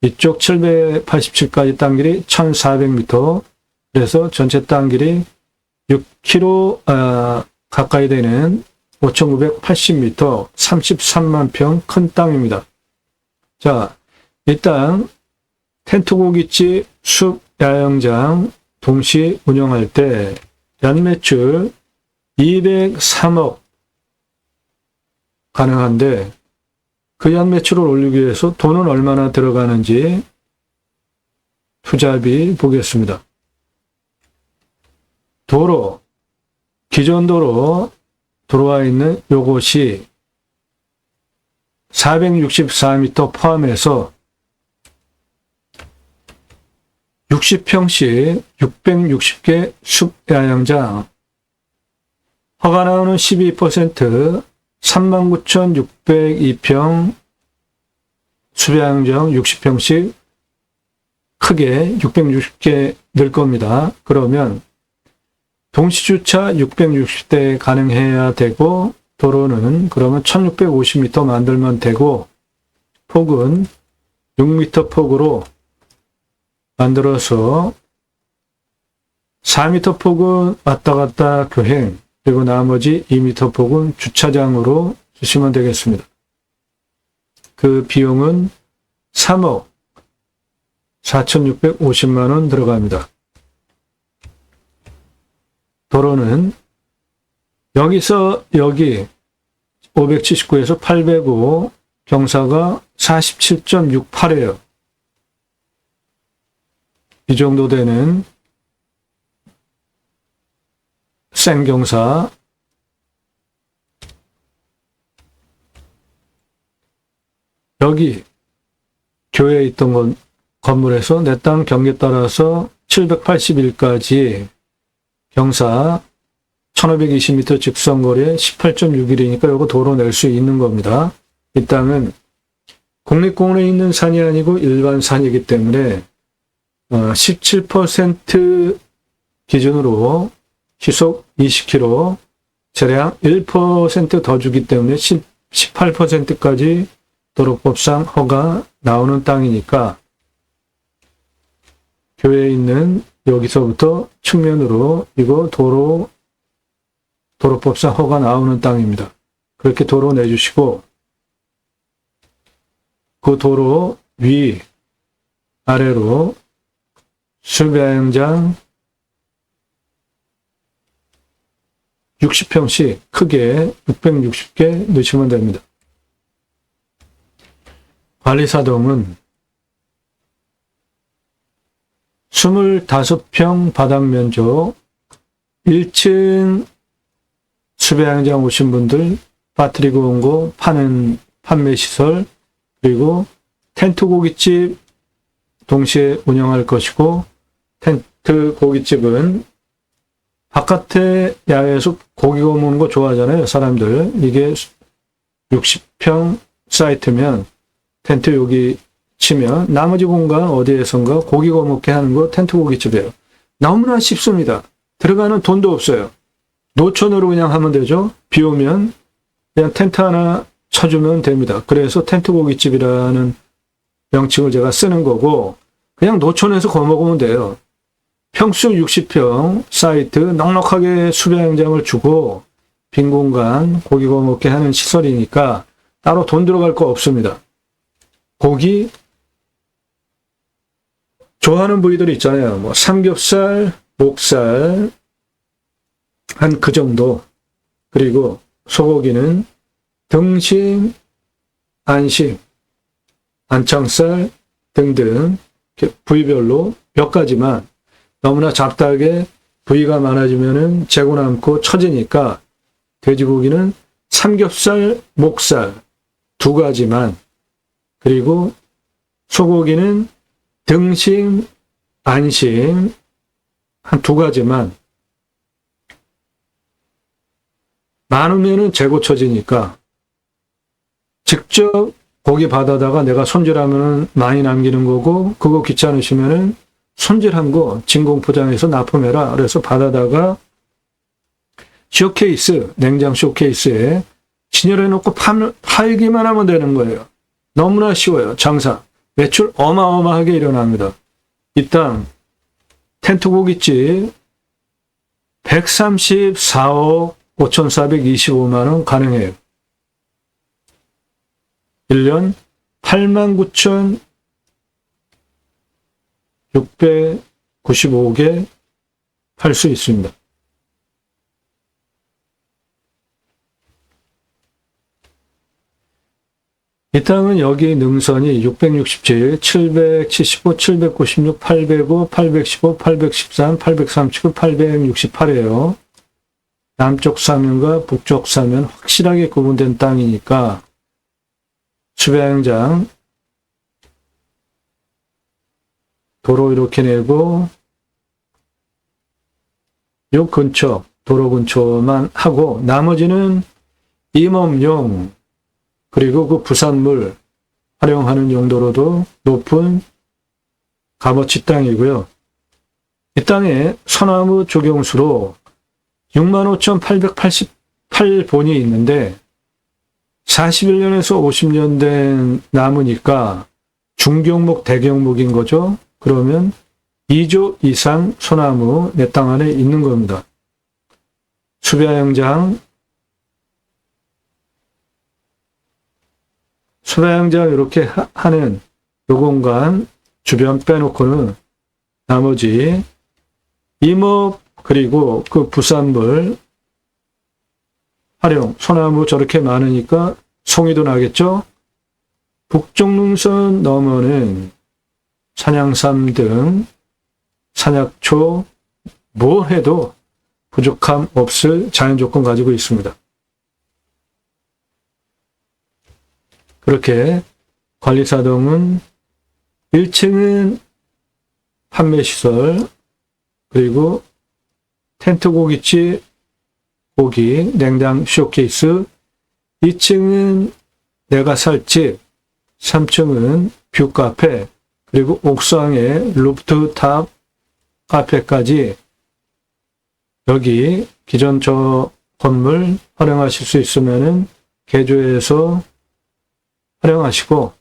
이쪽 787까지 땅 길이 1400m, 그래서 전체 땅 길이 6km 가까이 되는 5980m, 33만 평 큰 땅입니다. 자, 이 땅 텐트 고깃집, 숲 야영장 동시 운영할 때 연매출 203억 가능한데, 그 연매출을 올리기 위해서 돈은 얼마나 들어가는지 투자비 보겠습니다. 도로, 기존 도로 들어와 있는 요것이 464m 포함해서 60평씩 660개 숲야영장, 허가 나오는 12% 39,602평 숲야영장 60평씩 크게 660개 늘 겁니다. 그러면 동시주차 660대 가능해야 되고, 도로는 그러면 1650m 만들면 되고, 폭은 6m 폭으로 만들어서 4m 폭은 왔다 갔다 교행, 그리고 나머지 2m 폭은 주차장으로 주시면 되겠습니다. 그 비용은 3억 4,650만 원 들어갑니다. 도로는 여기서 여기 579에서 805, 경사가 47.68이에요. 이 정도 되는 생경사, 여기 교회에 있던 건물에서 내 땅 경계 따라서 781까지 경사 1520m 직선거리에 18.61이니까 요거 도로 낼 수 있는 겁니다. 이 땅은 국립공원에 있는 산이 아니고 일반 산이기 때문에 17% 기준으로 시속 20km, 차량 1% 더 주기 때문에 18%까지 도로법상 허가 나오는 땅이니까 교회에 있는 여기서부터 측면으로 이거 도로법상 허가 나오는 땅입니다. 그렇게 도로 내주시고, 그 도로 위 아래로 숲야영장 60평씩 크게 660개 넣으시면 됩니다. 관리사동은 25평 바닥 면적, 1층 숲야영장 오신 분들 빠뜨리고 온 거 파는 판매시설, 그리고 텐트 고깃집 동시에 운영할 것이고, 텐트 고깃집은 바깥에 야외에서 고기 구워 먹는 거 좋아하잖아요, 사람들. 이게 60평 사이트면 텐트 여기 치면 나머지 공간 어디에선가 고기 구워 먹게 하는 거 텐트 고깃집이에요. 너무나 쉽습니다. 들어가는 돈도 없어요. 노천으로 그냥 하면 되죠. 비 오면 그냥 텐트 하나 쳐주면 됩니다. 그래서 텐트 고깃집이라는 명칭을 제가 쓰는 거고, 그냥 노천에서 구워 먹으면 돼요. 평수 60평 사이트 넉넉하게 숲야영장을 주고 빈 공간 고기 구워 먹게 하는 시설이니까 따로 돈 들어갈 거 없습니다. 고기 좋아하는 부위들 있잖아요. 뭐 삼겹살, 목살 한 그 정도, 그리고 소고기는 등심, 안심, 안창살 등등 부위별로 몇 가지만, 너무나 잡다하게 부위가 많아지면은 재고 남고 처지니까 돼지고기는 삼겹살, 목살 두 가지만, 그리고 소고기는 등심, 안심 한 두 가지만 많으면은 재고 처지니까 직접 고기 받아다가 내가 손질하면은 많이 남기는 거고, 그거 귀찮으시면은 손질한 거 진공 포장해서 납품해라. 그래서 받아다가 쇼케이스, 냉장 쇼케이스에 진열해 놓고 팔기만 하면 되는 거예요. 너무나 쉬워요. 장사. 매출 어마어마하게 일어납니다. 이 땅 텐트 고깃집 134억 5,425만 원 가능해요. 1년 89,695개 팔 수 있습니다. 이 땅은 여기 능선이 667, 775, 796, 805, 815, 813, 839, 868이에요. 남쪽 사면과 북쪽 사면 확실하게 구분된 땅이니까 수배양장 도로 이렇게 내고 요 근처, 도로 근처만 하고 나머지는 임업용 그리고 그 부산물 활용하는 용도로도 높은 값어치 땅이고요. 이 땅에 소나무 조경수로 65,888본이 있는데 41년에서 50년 된 나무니까 중경목, 대경목인 거죠. 그러면 2조 이상 소나무 내 땅 안에 있는 겁니다. 수배양장 이렇게 하는 요 공간 주변 빼놓고는 나머지 임업 그리고 그 부산물 활용, 소나무 저렇게 많으니까 송이도 나겠죠? 북쪽 능선 너머는 산양삼 등 산약초 뭐 해도 부족함 없을 자연 조건 가지고 있습니다. 그렇게 관리사동은 1층은 판매시설, 그리고 텐트 고깃집, 고기, 냉장 쇼케이스, 2층은 내가 살 집, 3층은 뷰카페, 그리고 옥상에 루프탑 카페까지 여기 기존 저 건물 활용하실 수 있으면은 개조해서 활용하시고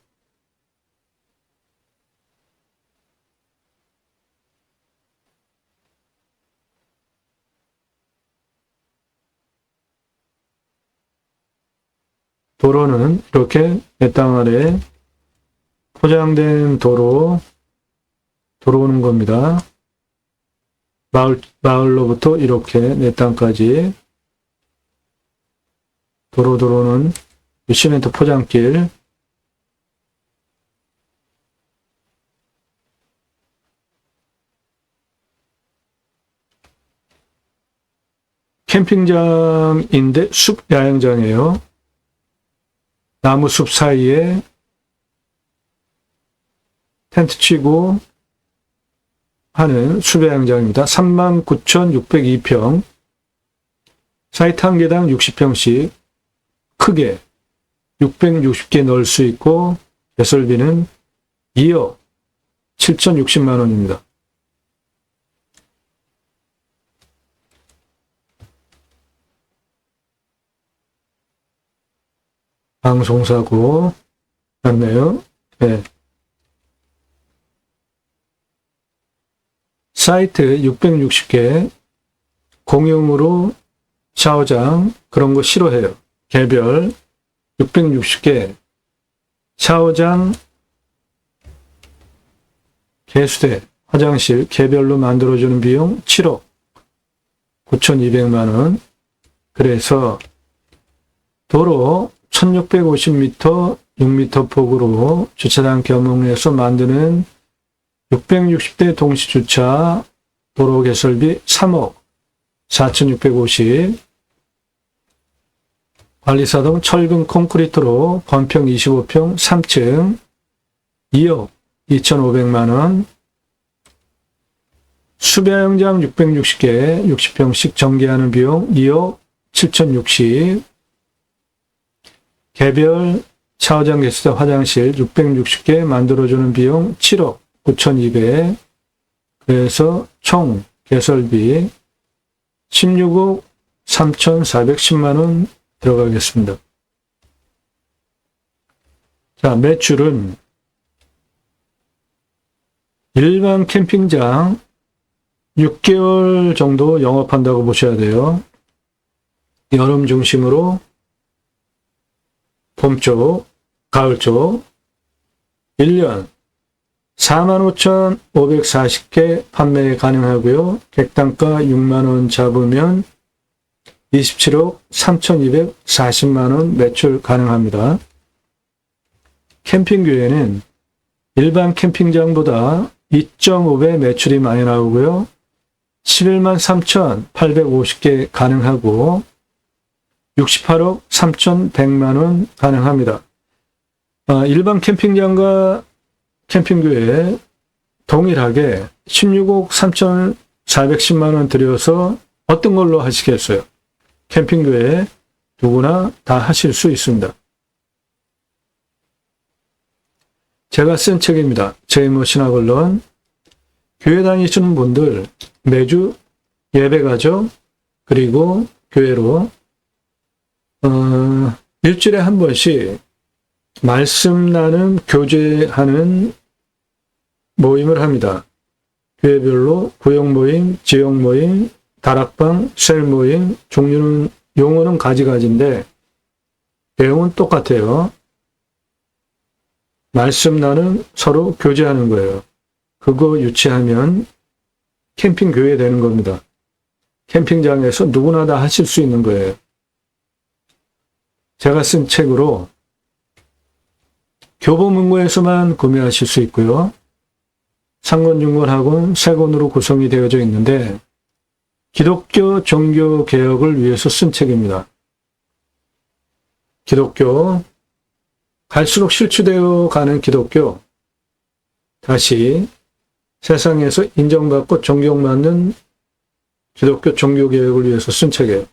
도로는 이렇게 내 땅 아래 포장된 도로 들어오는 겁니다. 마을로부터 이렇게 내 땅까지 도로 들어오는 시멘트 포장길, 캠핑장인데 숲 야영장이에요. 나무 숲 사이에 텐트 치고 하는 숲 야영장입니다. 39,602평, 사이트 한 개당 60평씩 크게 660개 넣을 수 있고 예설비는 2억 7,060만 원입니다. 방송사고 났네요. 네. 사이트 660개, 공용으로 샤워장 그런 거 싫어해요. 개별 660개, 샤워장, 개수대, 화장실 개별로 만들어주는 비용 7억 9,200만 원. 그래서 도로 1650m, 6m 폭으로 주차장 겸용해서 만드는 660대 동시주차 도로 개설비 3억 4,650, 관리사동 철근 콘크리트로 건평 25평 3층 2억 2,500만 원, 수배영장 660개, 60평씩 정비하는 비용 2억 7,060, 개별 샤워장, 개수대, 화장실 660개 만들어주는 비용 7억 9,200, 그래서 총 개설비 16억 3,410만 원 들어가겠습니다. 자, 매출은 일반 캠핑장 6개월 정도 영업한다고 보셔야 돼요. 여름 중심으로 봄 쪽, 가을 쪽 1년 45,540개 판매 가능하고요. 객단가 6만 원 잡으면 27억 3,240만 원 매출 가능합니다. 캠핑교회는 일반 캠핑장보다 2.5배 매출이 많이 나오고요. 11만 3,850개 가능하고 68억 3,100만 원 가능합니다. 일반 캠핑장과 캠핑교회 동일하게 16억 3,410만 원 들여서 어떤 걸로 하시겠어요? 캠핑교회 누구나 다 하실 수 있습니다. 제가 쓴 책입니다. 제이모 신학언론. 교회 다니시는 분들 매주 예배 가죠. 그리고 교회로 일주일에 한 번씩 말씀 나눔 교제하는 모임을 합니다. 교회별로 구역 모임, 지역 모임, 다락방, 셀 모임, 종류는 용어는 가지가지인데 내용은 똑같아요. 말씀 나눔 서로 교제하는 거예요. 그거 유치하면 캠핑 교회 되는 겁니다. 캠핑장에서 누구나 다 하실 수 있는 거예요. 제가 쓴 책으로 교보문고에서만 구매하실 수 있고요. 상권중권학원 세 권으로 구성이 되어져 있는데 기독교 종교 개혁을 위해서 쓴 책입니다. 기독교, 갈수록 실추되어 가는 기독교, 다시 세상에서 인정받고 존경받는 기독교 종교 개혁을 위해서 쓴 책이에요.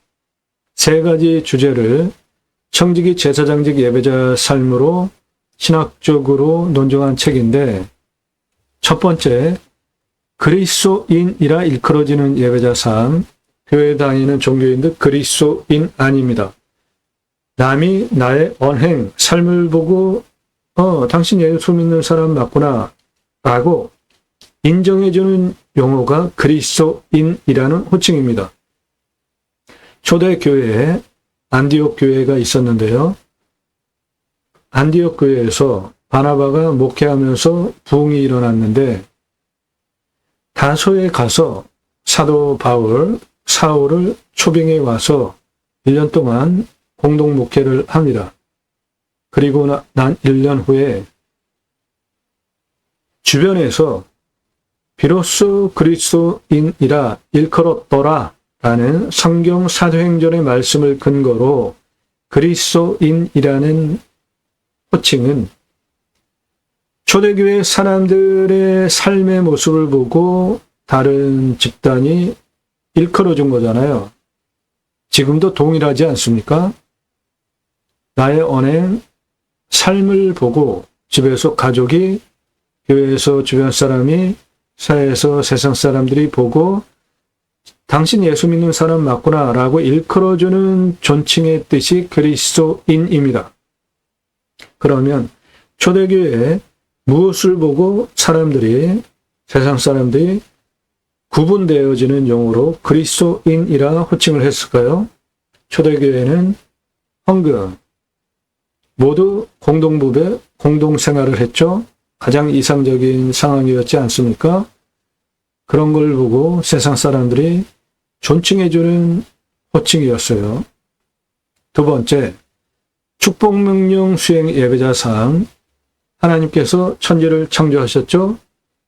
세 가지 주제를 청지기 제사장직 예배자 삶으로 신학적으로 논증한 책인데 첫 번째, 그리스도인이라 일컬어지는 예배자 삶, 교회 다니는 종교인들 그리스도인 아닙니다. 남이 나의 언행, 삶을 보고 당신 예수 믿는 사람 맞구나 라고 인정해주는 용어가 그리스도인이라는 호칭입니다. 초대 교회에 안디옥 교회가 있었는데요. 안디옥 교회에서 바나바가 목회하면서 부흥이 일어났는데 다소에 가서 사도 바울, 사울을 초빙해 와서 1년 동안 공동 목회를 합니다. 그리고 난 1년 후에 주변에서 비로소 그리스도인이라 일컬었더라 라는 성경 사도행전의 말씀을 근거로 그리스도인이라는 호칭은 초대교회 사람들의 삶의 모습을 보고 다른 집단이 일컬어준 거잖아요. 지금도 동일하지 않습니까? 나의 언행, 삶을 보고 집에서 가족이, 교회에서 주변 사람이, 사회에서 세상 사람들이 보고 당신 예수 믿는 사람 맞구나 라고 일컬어주는 존칭의 뜻이 그리스도인입니다. 그러면 초대교회에 무엇을 보고 사람들이, 세상 사람들이 구분되어지는 용어로 그리스도인이라 호칭을 했을까요? 초대교회는 헌금, 모두 공동부배, 공동생활을 했죠. 가장 이상적인 상황이었지 않습니까? 그런 걸 보고 세상 사람들이 존칭해주는 호칭이었어요. 두 번째, 축복명령 수행 예배자 삶. 하나님께서 천지를 창조하셨죠.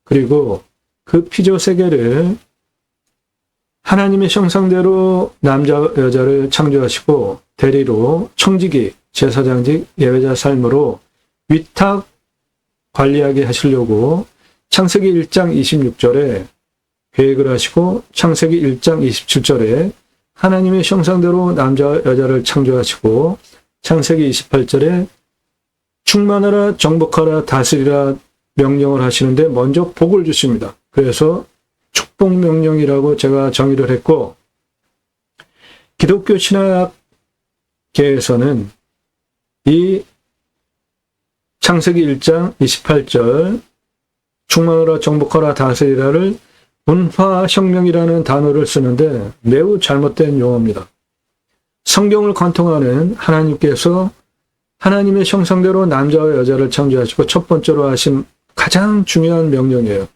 그리고 그 피조 세계를 하나님의 형상대로 남자 여자를 창조하시고 대리로 청지기 제사장직 예배자 삶으로 위탁 관리하게 하시려고 창세기 1장 26절에 계획을 하시고 창세기 1장 27절에 하나님의 형상대로 남자와 여자를 창조하시고 창세기 28절에 충만하라 정복하라 다스리라 명령을 하시는데 먼저 복을 주십니다. 그래서 축복 명령이라고 제가 정의를 했고, 기독교 신학계에서는 이 창세기 1장 28절 충만하라 정복하라 다스리라를 문화혁명이라는 단어를 쓰는데 매우 잘못된 용어입니다. 성경을 관통하는 하나님께서 하나님의 형상대로 남자와 여자를 창조하시고 첫 번째로 하신 가장 중요한 명령이에요.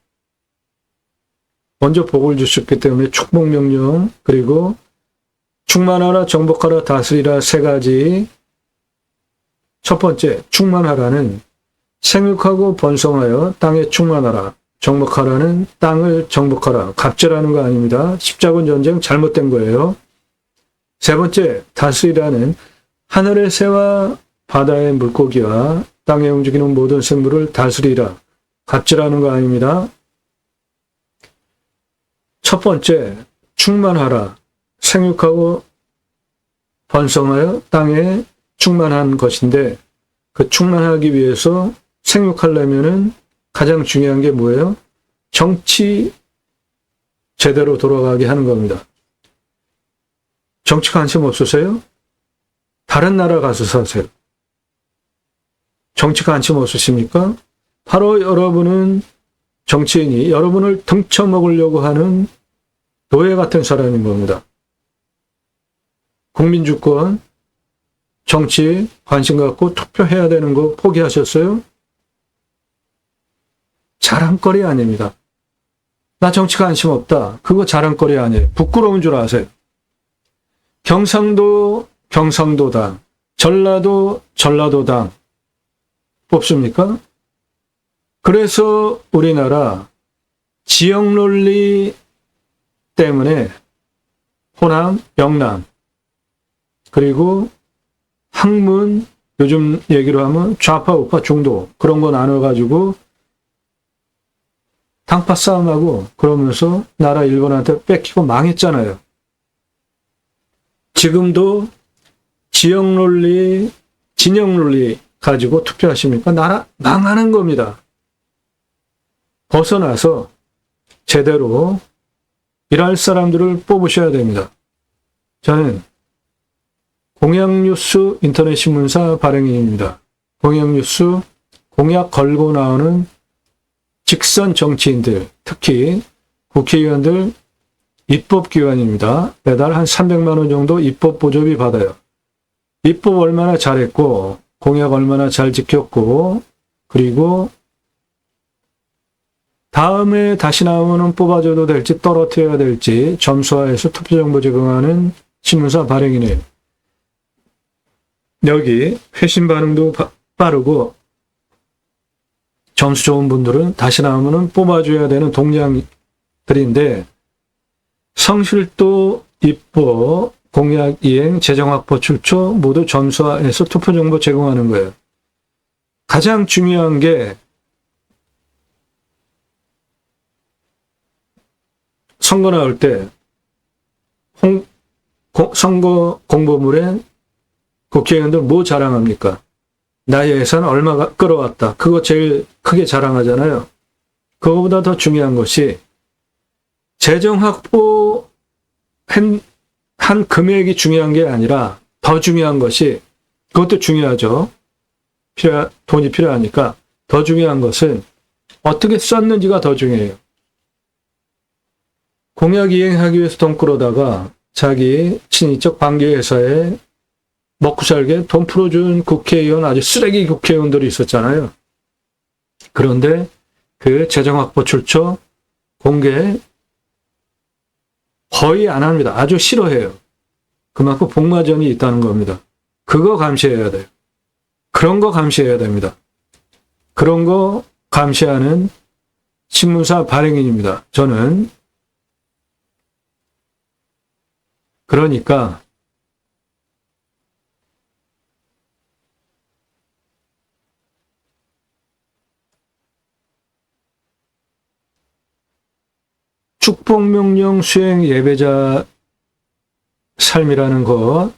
먼저 복을 주셨기 때문에 축복 명령, 그리고 충만하라 정복하라 다스리라 세 가지. 첫 번째, 충만하라는 생육하고 번성하여 땅에 충만하라. 정복하라는 땅을 정복하라. 갑질하는 거 아닙니다. 십자군 전쟁 잘못된 거예요. 세 번째, 다스리라는 하늘의 새와 바다의 물고기와 땅에 움직이는 모든 생물을 다스리라. 갑질하는 거 아닙니다. 첫 번째, 충만하라. 생육하고 번성하여 땅에 충만한 것인데, 그 충만하기 위해서 생육하려면은 가장 중요한 게 뭐예요? 정치 제대로 돌아가게 하는 겁니다. 정치 관심 없으세요? 다른 나라 가서 사세요. 정치 관심 없으십니까? 바로 여러분은 정치인이 여러분을 등쳐먹으려고 하는 노예 같은 사람인 겁니다. 국민주권, 정치 관심 갖고 투표해야 되는 거 포기하셨어요? 자랑거리 아닙니다. 나 정치 관심 없다. 그거 자랑거리 아니에요. 부끄러운 줄 아세요. 경상도 경상도당, 전라도 전라도당 뽑습니까? 그래서 우리나라 지역 논리 때문에 호남, 영남, 그리고 학문, 요즘 얘기로 하면 좌파, 우파, 중도 그런 거 나눠가지고 당파 싸움하고 그러면서 나라 일본한테 뺏기고 망했잖아요. 지금도 지역 논리, 진영 논리 가지고 투표하십니까? 나라 망하는 겁니다. 벗어나서 제대로 일할 사람들을 뽑으셔야 됩니다. 저는 공약뉴스 인터넷 신문사 발행인입니다. 공약뉴스 공약 걸고 나오는 직선 정치인들, 특히 국회의원들 입법기관입니다. 매달 한 300만 원 정도 입법 보조비 받아요. 입법 얼마나 잘했고 공약 얼마나 잘 지켰고, 그리고 다음에 다시 나오면 뽑아줘도 될지 떨어뜨려야 될지 점수화해서 투표정보 제공하는 신문사 발행이네요. 여기 회신 반응도 빠르고 점수 좋은 분들은 다시 나오면 뽑아줘야 되는 동량들인데, 성실도, 입법, 공약 이행, 재정 확보, 출처 모두 점수화해서 투표 정보 제공하는 거예요. 가장 중요한 게 선거 나올 때 선거 공보물에 국회의원들 뭐 자랑합니까? 나의 예산 얼마가 끌어왔다. 그거 제일 크게 자랑하잖아요. 그거보다 더 중요한 것이 재정 확보 한 금액이 중요한 게 아니라 더 중요한 것이, 그것도 중요하죠. 돈이 필요하니까. 더 중요한 것은 어떻게 썼는지가 더 중요해요. 공약 이행하기 위해서 돈 끌어다가 자기 친인척 관계회사에 먹고 살게 돈 풀어준 국회의원, 아주 쓰레기 국회의원들이 있었잖아요. 그런데 그 재정 확보 출처 공개 거의 안 합니다. 아주 싫어해요. 그만큼 복마전이 있다는 겁니다. 그거 감시해야 돼요. 그런 거 감시해야 됩니다. 그런 거 감시하는 신문사 발행인입니다. 저는. 그러니까 축복명령 수행 예배자 삶이라는 것,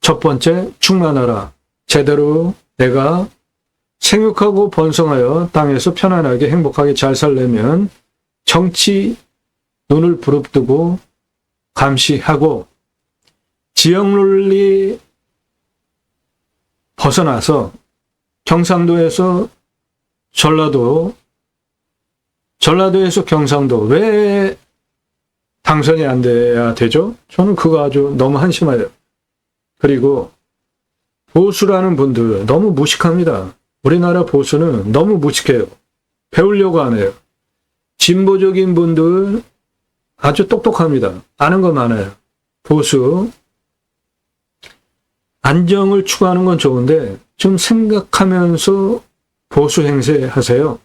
첫 번째, 충만하라. 제대로 내가 생육하고 번성하여 땅에서 편안하게 행복하게 잘 살려면 정치 눈을 부릅뜨고 감시하고 지역논리 벗어나서 경상도에서 전라도에서 경상도 왜 당선이 안 돼야 되죠? 저는 그거 아주 너무 한심해요. 그리고 보수라는 분들 너무 무식합니다. 우리나라 보수는 너무 무식해요. 배우려고 안 해요. 진보적인 분들 아주 똑똑합니다. 아는 거 많아요. 보수 안정을 추구하는 건 좋은데 좀 생각하면서 보수 행세하세요.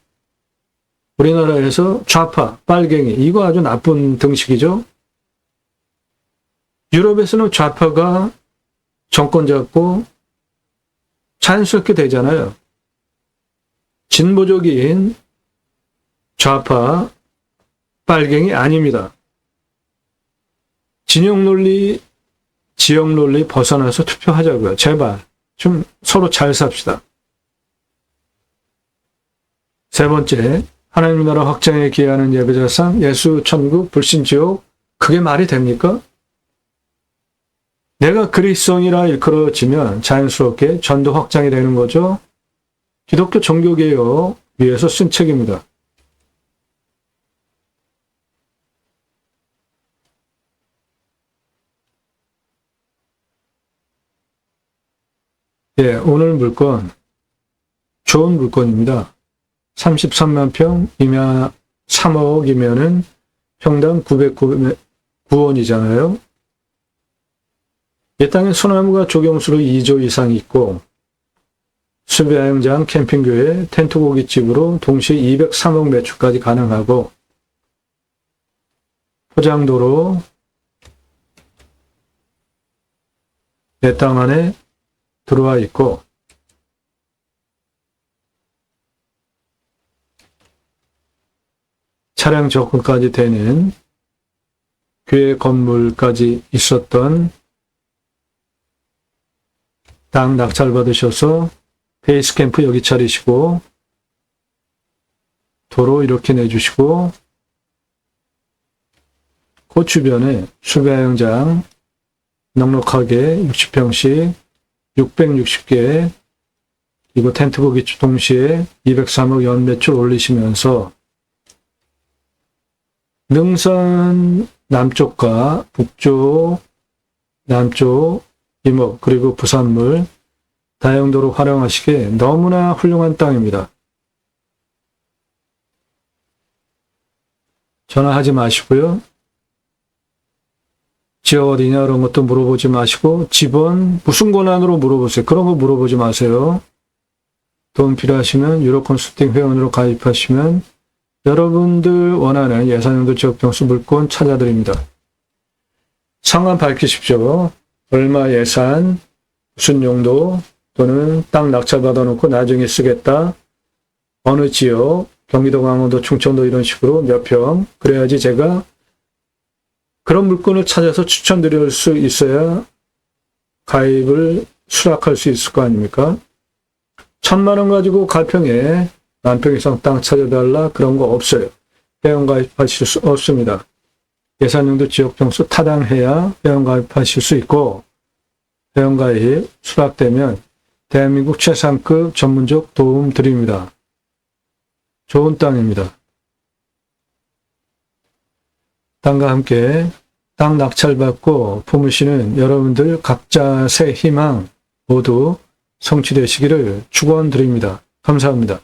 우리나라에서 좌파, 빨갱이 이거 아주 나쁜 등식이죠. 유럽에서는 좌파가 정권 잡고 자연스럽게 되잖아요. 진보적인 좌파, 빨갱이 아닙니다. 진영 논리, 지역 논리 벗어나서 투표하자고요. 제발 좀 서로 잘 삽시다. 세 번째, 하나님 나라 확장에 기여하는 예배자상, 예수, 천국, 불신, 지옥, 그게 말이 됩니까? 내가 그리스도인이라 일컬어지면 자연스럽게 전도 확장이 되는 거죠. 기독교 종교개혁 위해서 쓴 책입니다. 예, 오늘 물건 좋은 물건입니다. 33만 평이면 3억이면은 평당 909원이잖아요. 이 땅에 소나무가 조경수로 2조 이상 있고 수배야영장, 캠핑교회, 텐트 고깃집으로 동시에 203억 매출까지 가능하고 포장도로 내 땅 안에 들어와 있고 차량 접근까지 되는 교회 건물까지 있었던 땅 낙찰받으셔서 베이스캠프 여기 차리시고 도로 이렇게 내주시고 그 주변에 수배야영장 넉넉하게 60평씩 660개 그리고 텐트 고깃집 동시에 203억 연매출 올리시면서 능선 남쪽과 북쪽, 남쪽, 이목 그리고 부산물 다용도로 활용하시기에 너무나 훌륭한 땅입니다. 전화하지 마시고요. 지역 어디냐 이런 것도 물어보지 마시고 집은 무슨 권한으로 물어보세요. 그런 거 물어보지 마세요. 도움 필요하시면 유로 컨설팅 회원으로 가입하시면 여러분들 원하는 예산용도 지역병수 물건 찾아드립니다. 상관 밝히십시오. 얼마 예산, 무슨 용도 또는 땅 낙찰받아 놓고 나중에 쓰겠다. 어느 지역, 경기도, 강원도, 충청도 이런 식으로 몇 평. 그래야지 제가 그런 물건을 찾아서 추천드릴 수 있어야 가입을 수락할 수 있을 거 아닙니까? 1,000만 원 가지고 갈평에 10,000평 이상 땅 찾아달라 그런 거 없어요. 회원가입하실 수 없습니다. 예산용도 지역평수 타당해야 회원가입하실 수 있고 회원가입 수락되면 대한민국 최상급 전문적 도움 드립니다. 좋은 땅입니다. 땅과 함께 땅 낙찰받고 품으시는 여러분들 각자 새 희망 모두 성취되시기를 축원드립니다. 감사합니다.